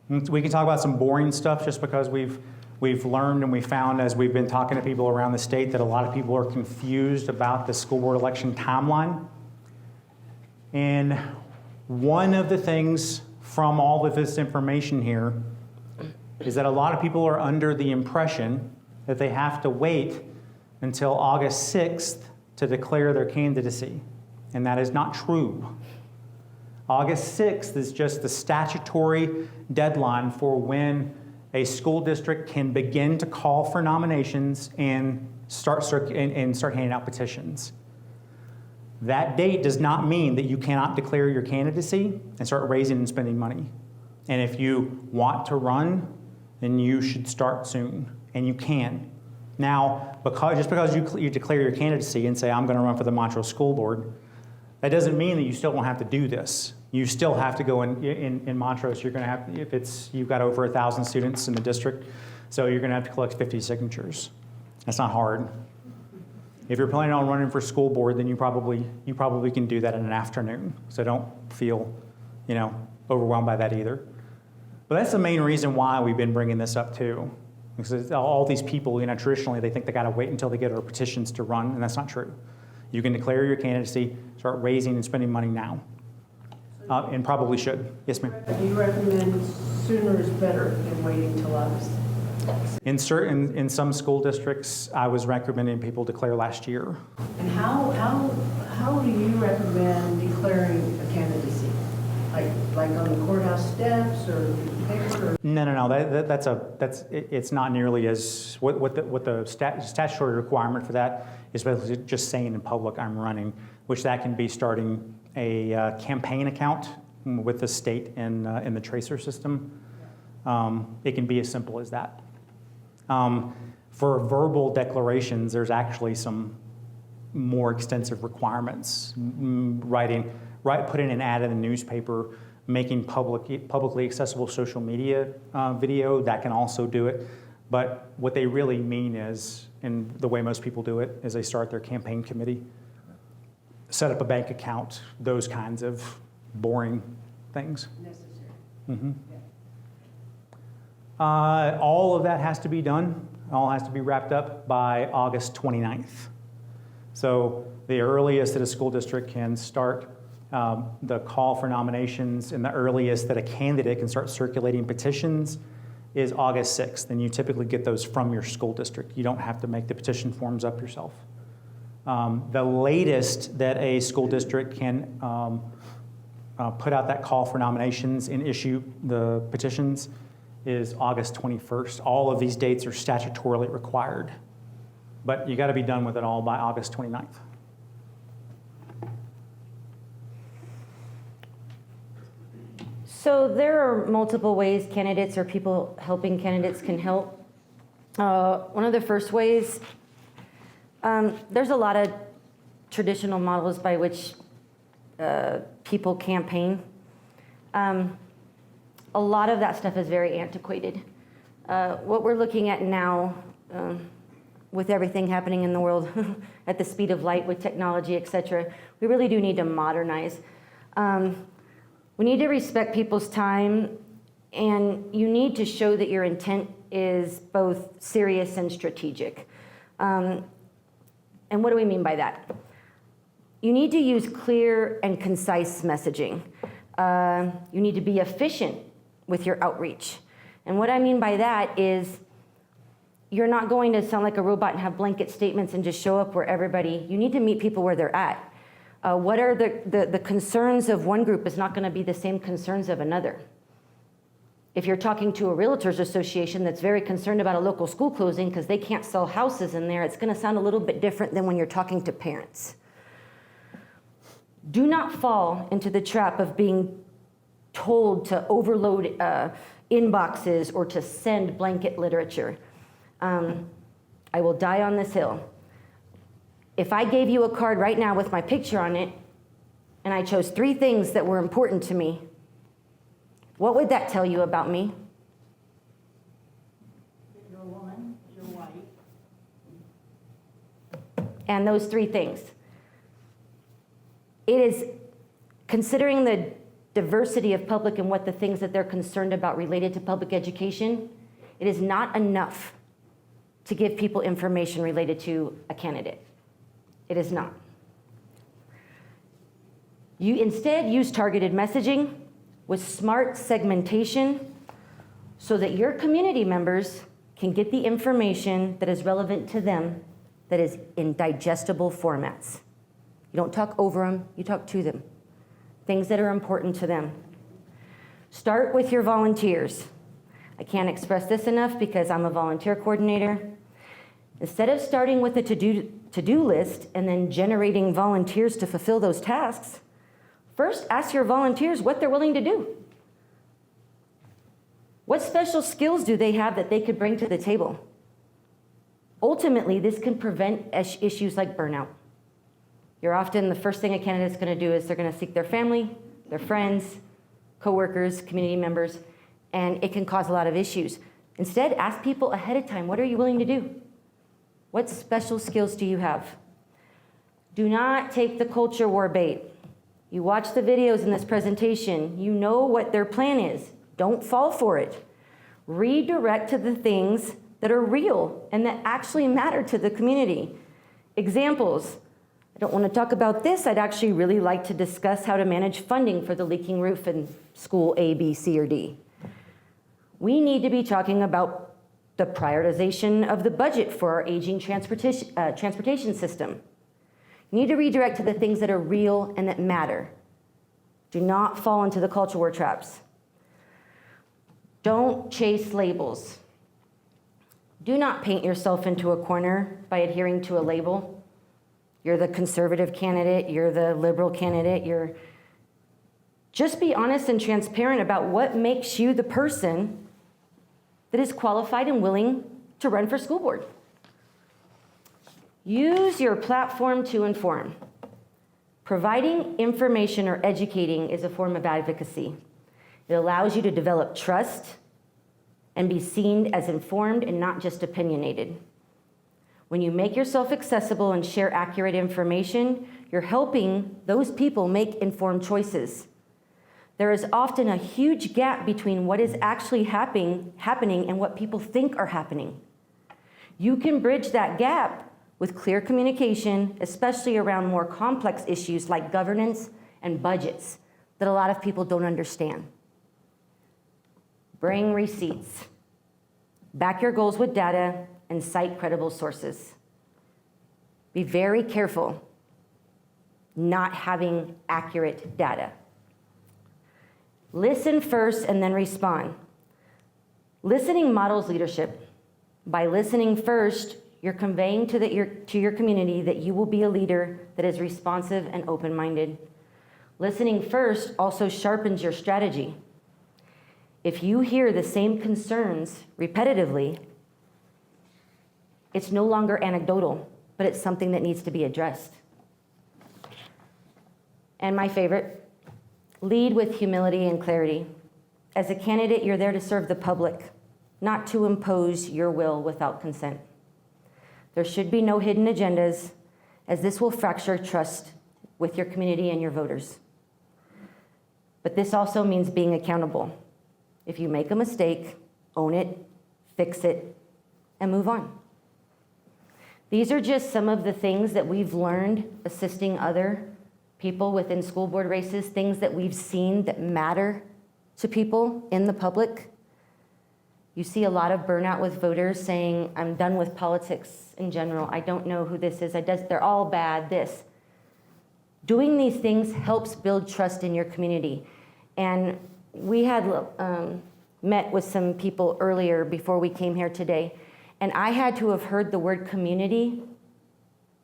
S1: We can talk about some boring stuff just because we've learned and we found as we've been talking to people around the state that a lot of people are confused about the school board election timeline. And one of the things from all of this information here is that a lot of people are under the impression that they have to wait until August 6th to declare their candidacy. And that is not true. August 6th is just the statutory deadline for when a school district can begin to call for nominations and start handing out petitions. That date does not mean that you cannot declare your candidacy and start raising and spending money. And if you want to run, then you should start soon, and you can. Now, just because you declare your candidacy and say, I'm going to run for the Montrose School Board, that doesn't mean that you still won't have to do this. You still have to go in Montrose. You're going to have, you've got over 1,000 students in the district, so you're going to have to collect 50 signatures. That's not hard. If you're planning on running for school board, then you probably can do that in an afternoon. So don't feel, overwhelmed by that either. But that's the main reason why we've been bringing this up too. Because all these people, traditionally they think they got to wait until they get their petitions to run, and that's not true. You can declare your candidacy, start raising and spending money now, and probably should. Yes, ma'am.
S10: You recommend sooner is better than waiting till August?
S1: In some school districts, I was recommending people declare last year.
S10: And how do you recommend declaring a candidacy? Like on the courthouse steps or paper?
S1: No. It's not nearly as what the statutory requirement for that is basically just saying in public I'm running, which that can be starting a campaign account with the state in the tracer system. It can be as simple as that. For verbal declarations, there's actually some more extensive requirements. Putting an ad in the newspaper, making publicly accessible social media video, that can also do it. But what they really mean is, and the way most people do it, is they start their campaign committee, set up a bank account, those kinds of boring things.
S10: Necessary.
S1: Mm-hmm. All of that has to be done. All has to be wrapped up by August 29th. So the earliest that a school district can start the call for nominations and the earliest that a candidate can start circulating petitions is August 6th. And you typically get those from your school district. You don't have to make the petition forms up yourself. The latest that a school district can put out that call for nominations and issue the petitions is August 21st. All of these dates are statutorily required, but you got to be done with it all by August 29th.
S2: So there are multiple ways candidates or people helping candidates can help. One of the first ways, there's a lot of traditional models by which people campaign. A lot of that stuff is very antiquated. What we're looking at now, with everything happening in the world at the speed of light with technology, et cetera, we really do need to modernize. We need to respect people's time, and you need to show that your intent is both serious and strategic. And what do we mean by that? You need to use clear and concise messaging. You need to be efficient with your outreach. And what I mean by that is you're not going to sound like a robot and have blanket statements and just show up where everybody, you need to meet people where they're at. What are the concerns of one group is not going to be the same concerns of another. If you're talking to a realtors association that's very concerned about a local school closing because they can't sell houses in there, it's going to sound a little bit different than when you're talking to parents. Do not fall into the trap of being told to overload inboxes or to send blanket literature. I will die on this hill. If I gave you a card right now with my picture on it, and I chose 3 things that were important to me, what would that tell you about me?
S9: You're a woman, you're white.
S2: And those 3 things. It is considering the diversity of public and what the things that they're concerned about related to public education, it is not enough to give people information related to a candidate. It is not. You instead use targeted messaging with smart segmentation so that your community members can get the information that is relevant to them, that is in digestible formats. You don't talk over them, you talk to them. Things that are important to them. Start with your volunteers. I can't express this enough because I'm a volunteer coordinator. Instead of starting with a to-do list and then generating volunteers to fulfill those tasks, first ask your volunteers what they're willing to do. What special skills do they have that they could bring to the table? Ultimately, this can prevent issues like burnout. You're often, the first thing a candidate's going to do is they're going to seek their family, their friends, coworkers, community members, and it can cause a lot of issues. Instead, ask people ahead of time, what are you willing to do? What special skills do you have? Do not take the culture war bait. You watch the videos in this presentation, you know what their plan is. Don't fall for it. Redirect to the things that are real and that actually matter to the community. Examples. I don't want to talk about this. I'd actually really like to discuss how to manage funding for the leaking roof in school A, B, C, or D. We need to be talking about the prioritization of the budget for our aging transportation system. You need to redirect to the things that are real and that matter. Do not fall into the culture war traps. Don't chase labels. Do not paint yourself into a corner by adhering to a label. You're the conservative candidate, you're the liberal candidate, just be honest and transparent about what makes you the person that is qualified and willing to run for school board. Use your platform to inform. Providing information or educating is a form of advocacy. It allows you to develop trust and be seen as informed and not just opinionated. When you make yourself accessible and share accurate information, you're helping those people make informed choices. There is often a huge gap between what is actually happening and what people think are happening. You can bridge that gap with clear communication, especially around more complex issues like governance and budgets that a lot of people don't understand. Bring receipts. Back your goals with data and cite credible sources. Be very careful not having accurate data. Listen first and then respond. Listening models leadership. By listening first, you're conveying to your community that you will be a leader that is responsive and open-minded. Listening first also sharpens your strategy. If you hear the same concerns repetitively, it's no longer anecdotal, but it's something that needs to be addressed. And my favorite, lead with humility and clarity. As a candidate, you're there to serve the public, not to impose your will without consent. There should be no hidden agendas, as this will fracture trust with your community and your voters. But this also means being accountable. If you make a mistake, own it, fix it, and move on. These are just some of the things that we've learned assisting other people within school board races, things that we've seen that matter to people in the public. You see a lot of burnout with voters saying, I'm done with politics in general. I don't know who this is. They're all bad, this. Doing these things helps build trust in your community. And we had met with some people earlier before we came here today, and I had to have heard the word community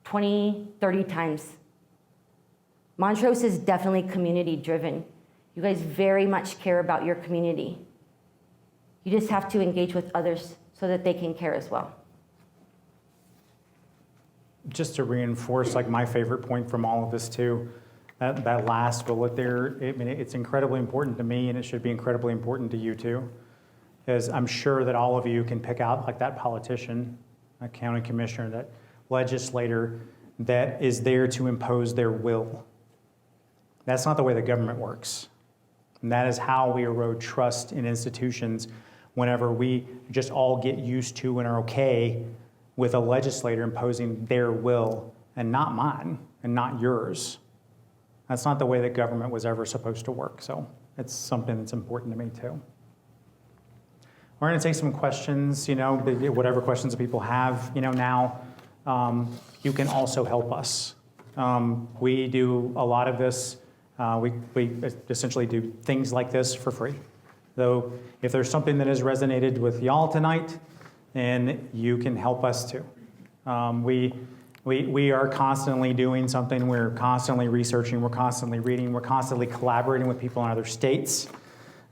S2: 20, 30 times. Montrose is definitely community driven. You guys very much care about your community. You just have to engage with others so that they can care as well.
S1: Just to reinforce like my favorite point from all of this too, that last bullet there, I mean, it's incredibly important to me, and it should be incredibly important to you too, because I'm sure that all of you can pick out like that politician, that county commissioner, that legislator that is there to impose their will. That's not the way the government works. And that is how we erode trust in institutions whenever we just all get used to and are okay with a legislator imposing their will and not mine and not yours. That's not the way that government was ever supposed to work. So it's something that's important to me too. We're going to take some questions, whatever questions that people have, now. You can also help us. We do a lot of this. We essentially do things like this for free. Though if there's something that has resonated with y'all tonight, then you can help us too. We are constantly doing something. We're constantly researching. We're constantly reading. We're constantly collaborating with people in other states.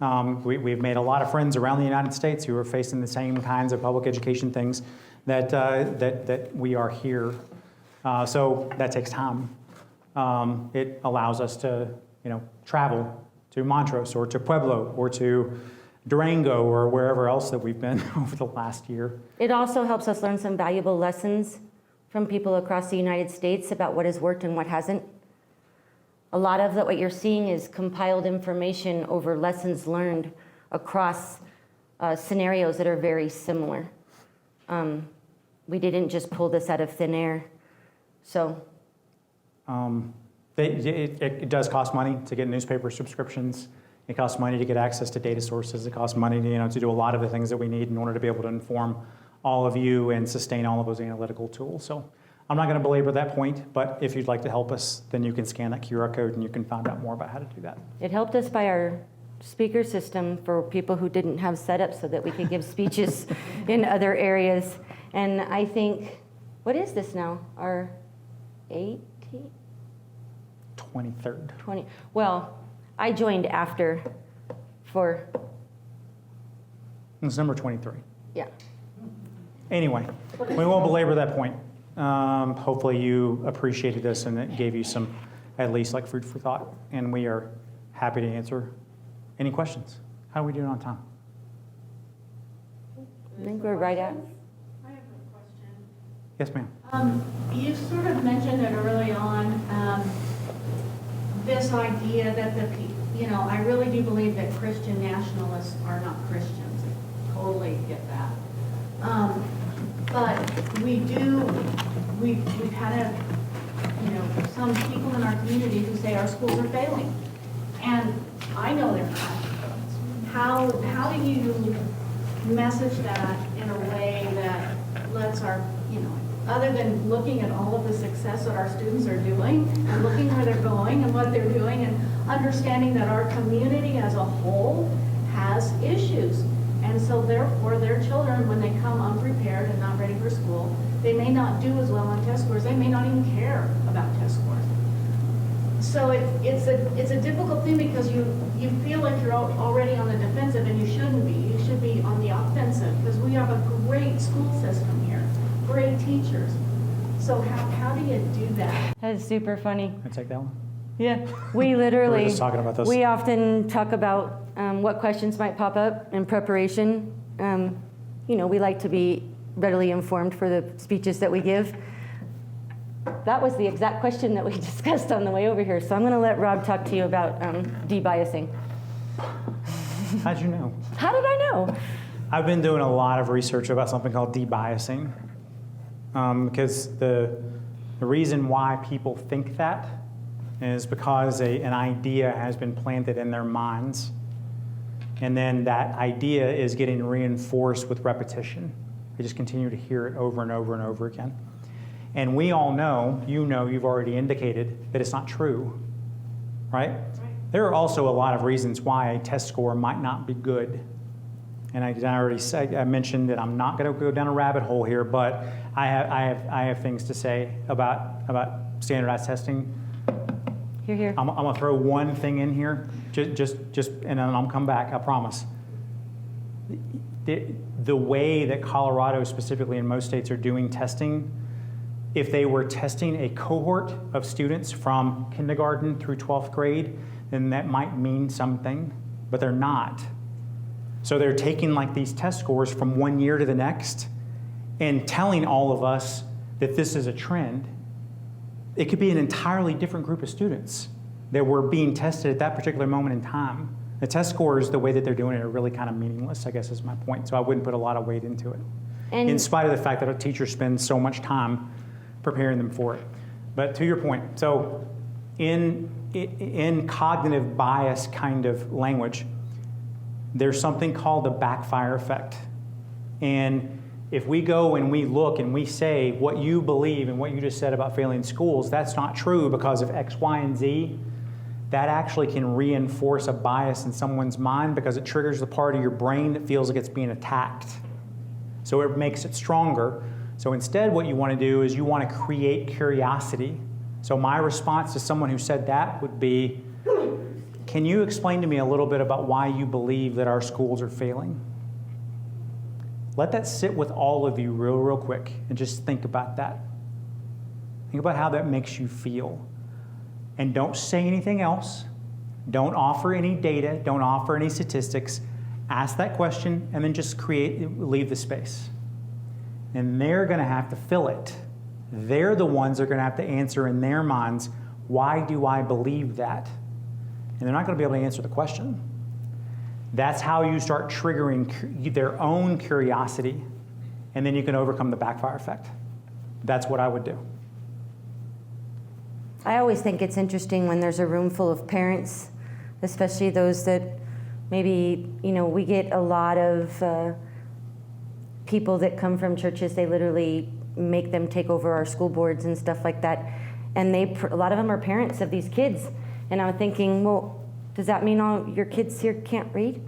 S1: We've made a lot of friends around the United States who are facing the same kinds of public education things that we are here. So that takes time. It allows us to, travel to Montrose or to Pueblo or to Durango or wherever else that we've been over the last year.
S2: It also helps us learn some valuable lessons from people across the United States about what has worked and what hasn't. A lot of what you're seeing is compiled information over lessons learned across scenarios that are very similar. We didn't just pull this out of thin air. So.
S1: It does cost money to get newspaper subscriptions. It costs money to get access to data sources. It costs money to do a lot of the things that we need in order to be able to inform all of you and sustain all of those analytical tools. So I'm not going to belabor that point, but if you'd like to help us, then you can scan that QR code and you can find out more about how to do that.
S2: It helped us by our speaker system for people who didn't have setup so that we could give speeches in other areas. And I think, what is this now? Our 18th?
S1: 23rd.
S2: 20. Well, I joined after for.
S1: It's number 23.
S2: Yeah.
S1: Anyway, we won't belabor that point. Hopefully you appreciated this and it gave you some, at least like food for thought. And we are happy to answer any questions. How are we doing on time?
S2: I think we're right at.
S9: I have a question.
S1: Yes, ma'am.
S9: You sort of mentioned it early on, this idea that I really do believe that Christian nationalists are not Christians. I totally get that. But we've had some people in our community who say our schools are failing. And I know they're not. How do you message that in a way that lets our
S11: other than looking at all of the success that our students are doing and looking where they're going and what they're doing and understanding that our community as a whole has issues. And so therefore their children, when they come unprepared and not ready for school, they may not do as well on test scores. They may not even care about test scores. So it's a difficult thing because you feel like you're already on the defensive, and you shouldn't be. You should be on the offensive because we have a great school system here, great teachers. So how do you do that?
S2: That is super funny.
S1: Can I take that one?
S2: Yeah, we literally,
S1: We were just talking about this.
S2: we often talk about what questions might pop up in preparation. We like to be readily informed for the speeches that we give. That was the exact question that we discussed on the way over here. So I'm going to let Rob talk to you about debiasing.
S1: How'd you know?
S2: How did I know?
S1: I've been doing a lot of research about something called debiasing, because the reason why people think that is because an idea has been planted in their minds, and then that idea is getting reinforced with repetition. They just continue to hear it over and over and over again. And we all know, you've already indicated that it's not true, right? There are also a lot of reasons why a test score might not be good. And I mentioned that I'm not going to go down a rabbit hole here, but I have things to say about standardized testing.
S2: Here.
S1: I'm going to throw one thing in here, just, and then I'll come back. I promise. The way that Colorado, specifically in most states, are doing testing, if they were testing a cohort of students from kindergarten through 12th grade, then that might mean something, but they're not. So they're taking like these test scores from one year to the next and telling all of us that this is a trend. It could be an entirely different group of students that were being tested at that particular moment in time. The test scores, the way that they're doing it, are really kind of meaningless, I guess is my point. So I wouldn't put a lot of weight into it, in spite of the fact that a teacher spends so much time preparing them for it. But to your point, so in cognitive bias kind of language, there's something called the backfire effect. And if we go and we look and we say what you believe and what you just said about failing schools, that's not true because of X, Y, and Z, that actually can reinforce a bias in someone's mind because it triggers the part of your brain that feels like it's being attacked. So it makes it stronger. So instead what you want to do is you want to create curiosity. So my response to someone who said that would be, can you explain to me a little bit about why you believe that our schools are failing? Let that sit with all of you real quick and just think about that. Think about how that makes you feel. And don't say anything else. Don't offer any data. Don't offer any statistics. Ask that question and then just leave the space. And they're going to have to fill it. They're the ones that are going to have to answer in their minds, why do I believe that? And they're not going to be able to answer the question. That's how you start triggering their own curiosity, and then you can overcome the backfire effect. That's what I would do.
S2: I always think it's interesting when there's a room full of parents, especially those that maybe, we get a lot of people that come from churches. They literally make them take over our school boards and stuff like that. And a lot of them are parents of these kids. And I'm thinking, well, does that mean all your kids here can't read?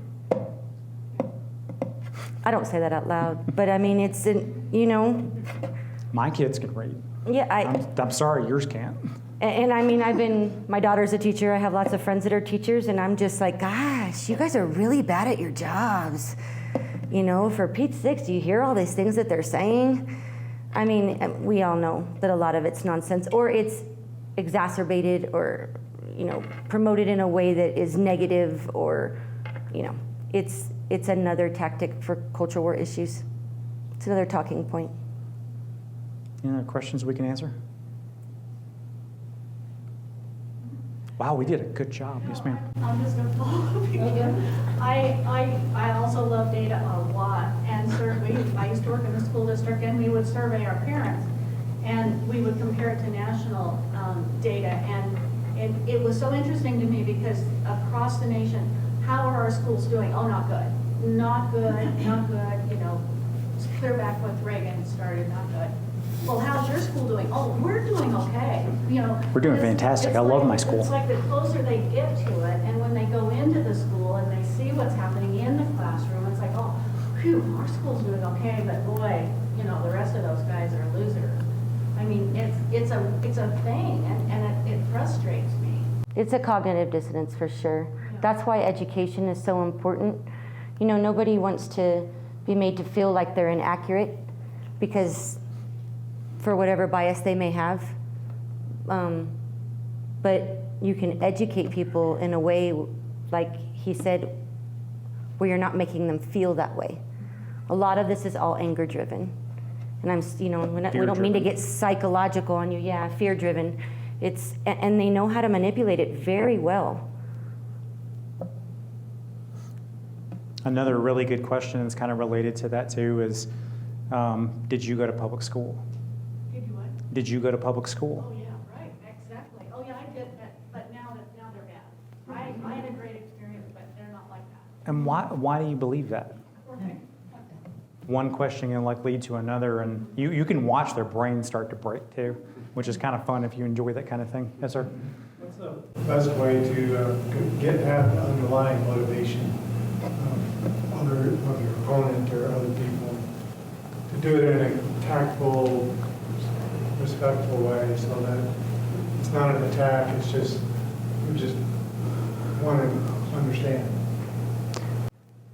S2: I don't say that out loud, but I mean, it's,
S1: My kids can read.
S2: Yeah,
S1: I'm sorry, yours can't.
S2: And I mean, my daughter's a teacher. I have lots of friends that are teachers, and I'm just like, gosh, you guys are really bad at your jobs. For Pete's sakes, do you hear all these things that they're saying? I mean, we all know that a lot of it's nonsense, or it's exacerbated or, promoted in a way that is negative, or, it's another tactic for culture war issues. It's another talking point.
S1: Any other questions we can answer? Wow, we did a good job. Yes, ma'am.
S11: I'm just going to follow up again. I also love data a lot, and I used to work in the school district, and we would survey our parents, and we would compare it to national data, and it was so interesting to me because across the nation, how are our schools doing? Oh, not good, not good, not good. It's clear back with Reagan started, not good. well, how's your school doing? Oh, we're doing okay, you know.
S1: We're doing
S11: it's-
S1: fantastic.
S11: it's
S1: I love
S11: like-
S1: my school.
S11: It's like the closer they get to it, and when they go into the school and they see what's happening in the classroom, it's like, oh, phew, our school's doing okay, but boy, you know, the rest of those guys are losers. I mean, it's a thing, and it frustrates me.
S2: It's a cognitive dissonance for sure. That's why education is so important. You know, nobody wants to be made to feel like they're inaccurate because for whatever bias they may have. But you can educate people in a way, like he said, where you're not making them feel that way. A lot of this is all anger driven. And we don't mean to get psychological on you. Yeah, fear driven. And they know how to manipulate it very well.
S1: Another really good question that's kind of related to that too is, did you go to public school?
S11: Did you what?
S1: Did you go to public school?
S11: Oh, yeah, right, exactly. Oh, yeah, I did, but now they're bad. I had a great experience, but they're not like that.
S1: And why do you believe that?
S11: Right.
S1: One question can lead to another, and you can watch their brains start to break too, which is kind of fun if you enjoy that kind of thing. Yes, sir?
S12: What's the best way to get at the underlying motivation of your opponent or other people, to do it in a tactful, respectful way so that it's not an attack, it's just, we just want to understand?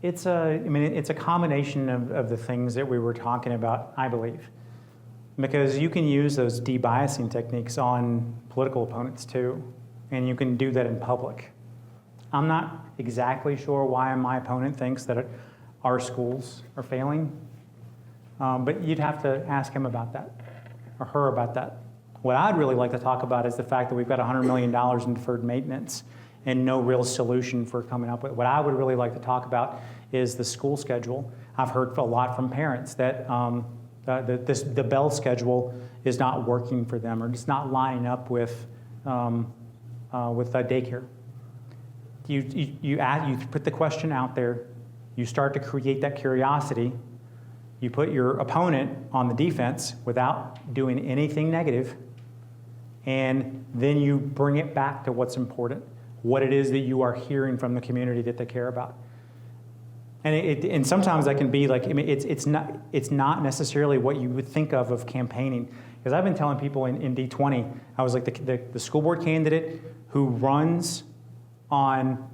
S1: It's a combination of the things that we were talking about, I believe. Because you can use those de-biasing techniques on political opponents too, and you can do that in public. I'm not exactly sure why my opponent thinks that our schools are failing, but you'd have to ask him about that, or her about that. What I'd really like to talk about is the fact that we've got $100 million in deferred maintenance and no real solution for coming up with. What I would really like to talk about is the school schedule. I've heard a lot from parents that the Bell schedule is not working for them, or it's not lining up with daycare. You put the question out there, you start to create that curiosity, you put your opponent on the defense without doing anything negative, and then you bring it back to what's important, what it is that you are hearing from the community that they care about. And sometimes that can be like, it's not necessarily what you would think of campaigning. Because I've been telling people in D20, I was like the school board candidate who runs on,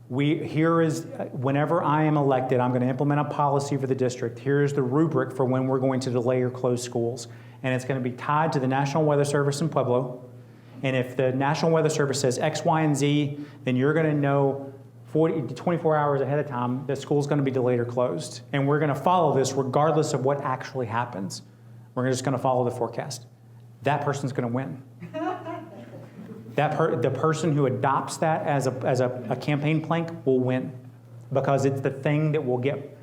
S1: whenever I am elected, I'm going to implement a policy for the district. Here's the rubric for when we're going to delay or close schools. And it's going to be tied to the National Weather Service in Pueblo. And if the National Weather Service says X, Y, and Z, then you're going to know 40 to 24 hours ahead of time that school's going to be delayed or closed. And we're going to follow this regardless of what actually happens. We're just going to follow the forecast. That person's going to win. The person who adopts that as a campaign plank will win, because it's the thing that will get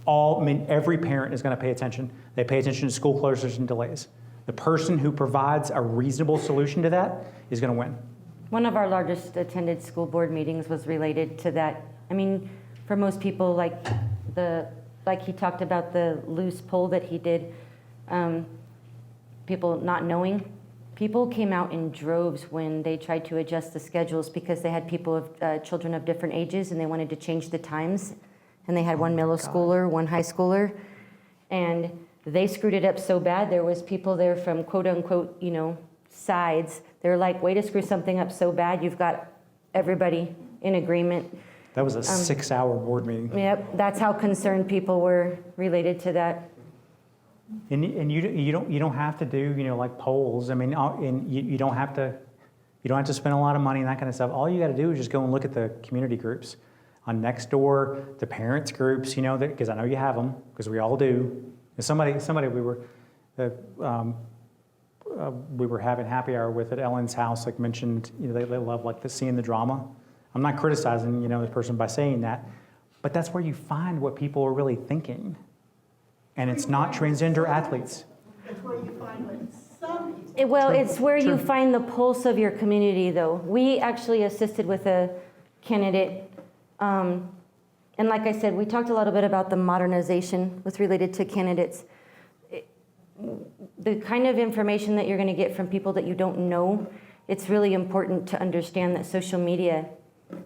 S1: every parent is going to pay attention. They pay attention to school closures and delays. The person who provides a reasonable solution to that is going to win.
S2: One of our largest attended school board meetings was related to that. I mean, for most people, like he talked about the loose poll that he did, people not knowing. People came out in droves when they tried to adjust the schedules because they had children of different ages, and they wanted to change the times. And they had one middle schooler, one high schooler, and they screwed it up so bad. There was people there from quote unquote, sides. They're like, way to screw something up so bad, you've got everybody in agreement.
S1: That was a 6-hour board meeting.
S2: Yep, that's how concerned people were related to that.
S1: And you don't have to do like polls. I mean, and you don't have to spend a lot of money and that kind of stuff. All you got to do is just go and look at the community groups on Nextdoor, the parents groups. Because I know you have them, because we all do. And somebody we were having happy hour with at Ellen's house, like mentioned, they love seeing the drama. I'm not criticizing the person by saying that, but that's where you find what people are really thinking. And it's not transgender athletes.
S9: That's where you find what some people.
S2: It's where you find the pulse of your community, though. We actually assisted with a candidate, and like I said, we talked a little bit about the modernization with related to candidates. the kind of information that you're going to get from people that you don't know, it's really important to understand that social media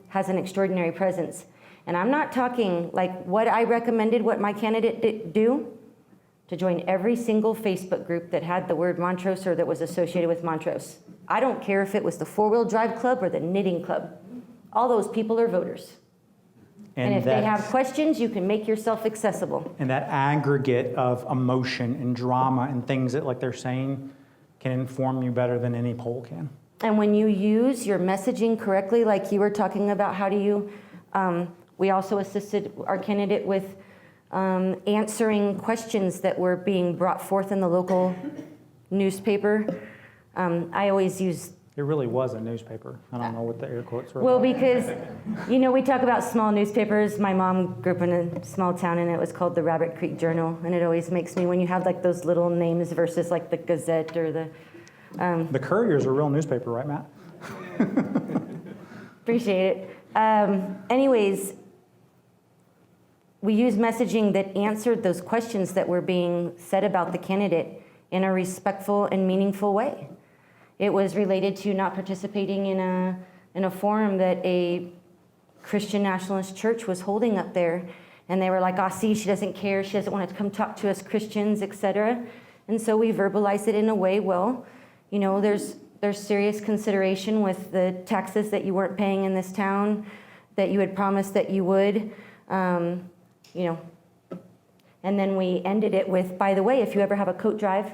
S2: has an extraordinary presence. And I'm not talking like what I recommended, what my candidate do, to join every single Facebook group that had the word Montrose or that was associated with Montrose. I don't care if it was the 4-wheel drive club or the knitting club. All those people are voters. And if they have questions, you can make yourself accessible.
S1: And that aggregate of emotion and drama and things that, like they're saying, can inform you better than any poll can.
S2: And when you use your messaging correctly, like you were talking about, how do you, we also assisted our candidate with answering questions that were being brought forth in the local newspaper. I always use...
S1: It really was a newspaper. I don't know what the air quotes were.
S2: Well, because, you know, we talk about small newspapers. My mom grew up in a small town, and it was called the Rabbit Creek Journal. And it always makes me, when you have like those little names versus like the Gazette or the...
S1: The Courier's a real newspaper, right, Matt?
S2: Appreciate it. Anyways, we use messaging that answered those questions that were being said about the candidate in a respectful and meaningful way. It was related to not participating in a forum that a Christian nationalist church was holding up there. And they were like, see, she doesn't care. She doesn't want to come talk to us Christians, etc. And so we verbalized it in a way, well, you know, there's serious consideration with the taxes that you weren't paying in this town, that you had promised that you would, you know. And then we ended it with, by the way, if you ever have a coat drive,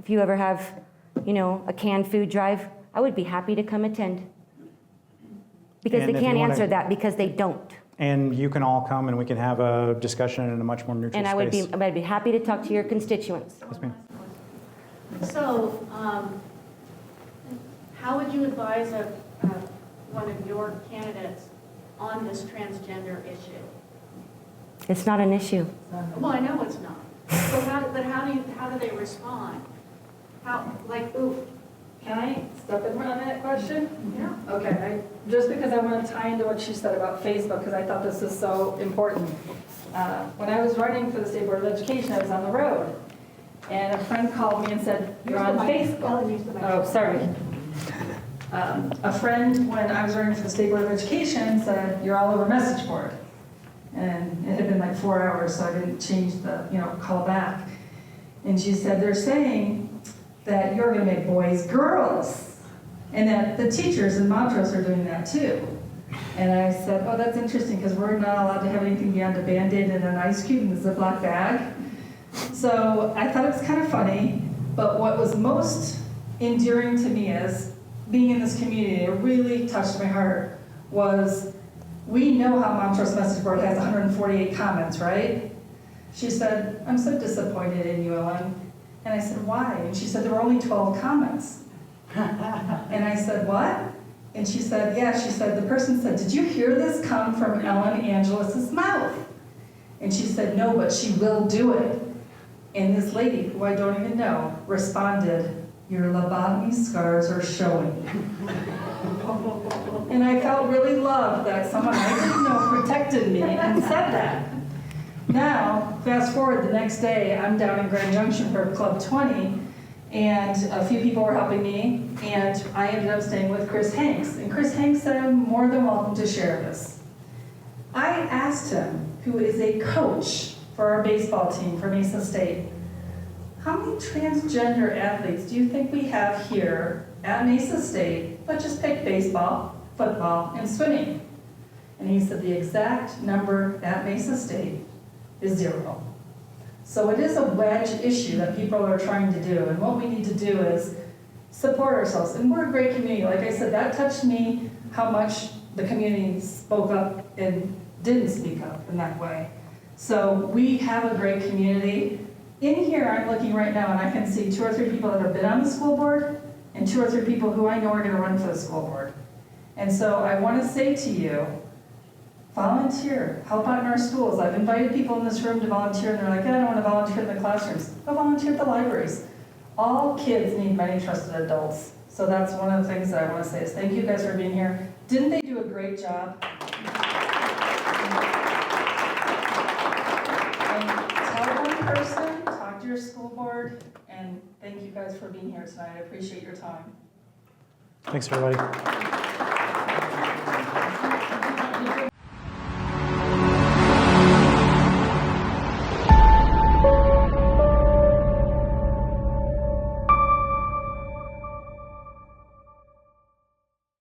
S2: if you ever have, you know, a canned food drive, I would be happy to come attend. Because
S1: And
S2: they
S1: if
S2: can't
S1: you wanna-
S2: answer that because they don't.
S1: And you can all come and we can have a discussion in a much more neutral
S2: And
S1: space.
S2: I'd be happy to talk to your constituents.
S1: Yes, ma'am.
S11: So, how would you advise one of your candidates on this transgender issue?
S2: It's not an issue.
S11: Well, I know it's not. So how do they respond?
S13: Can I step in on that question?
S11: Yeah.
S13: Okay, just because I want to tie into what she said about Facebook, because I thought this is so important. When I was running for the State Board of Education, I was on the road, and a friend called me and said, "You're on Facebook." Oh, sorry. A friend, when I was running for the State Board of Education, said, "You're all over message board." And it had been like 4 hours, so I didn't change the, call back. And she said, "They're saying that you're going to make boys girls, and that the teachers in Montrose are doing that too." And I said, "Oh, that's interesting, because we're not allowed to have anything beyond a Band-Aid and an ice cube in the Ziploc bag." So I thought it was kind of funny, but what was most endearing to me is being in this community, it really touched my heart, was we know how Montrose Message Board has 148 comments, right? She said, "I'm so disappointed in you, Ellen." And I said, "Why?" And she said, "There were only 12 comments." And I said, "What?" And she said, "Yeah," she said, the person said, "Did you hear this come from Ellen Angelis's mouth?" And she said, "No, but she will do it." And this lady, who I don't even know, responded, "Your lobotomy scars are showing." And I felt really loved that someone I didn't know protected me and said that. Now, fast forward the next day, I'm down in Grand Junction for Club 20, and a few people were helping me, and I ended up staying with Chris Hanks. And Chris Hanks said, "I'm more than welcome to share this." I asked him, who is a coach for our baseball team for Mesa State, "How many transgender athletes do you think we have here at Mesa State? Let's just pick baseball, football, and swimming." And he said the exact number at Mesa State is 0. So it is a wedge issue that people are trying to do, and what we need to do is support ourselves. And we're a great community. Like I said, that touched me how much the community spoke up and didn't speak up in that way. So we have a great community. In here, I'm looking right now, and I can see 2 or 3 people that have been on the school board, and 2 or 3 people who I know are going to run for the school board. And so I want to say to you, volunteer, help out in our schools. I've invited people in this room to volunteer, and they're like, "I don't want to volunteer in the classrooms." Go volunteer at the libraries. All kids need many trusted adults. So that's one of the things that I want to say is thank you guys for being here. Didn't they do a great job? And tell one person, talk to your school board, and thank you guys for being here tonight. I appreciate your time.
S1: Thanks, everybody.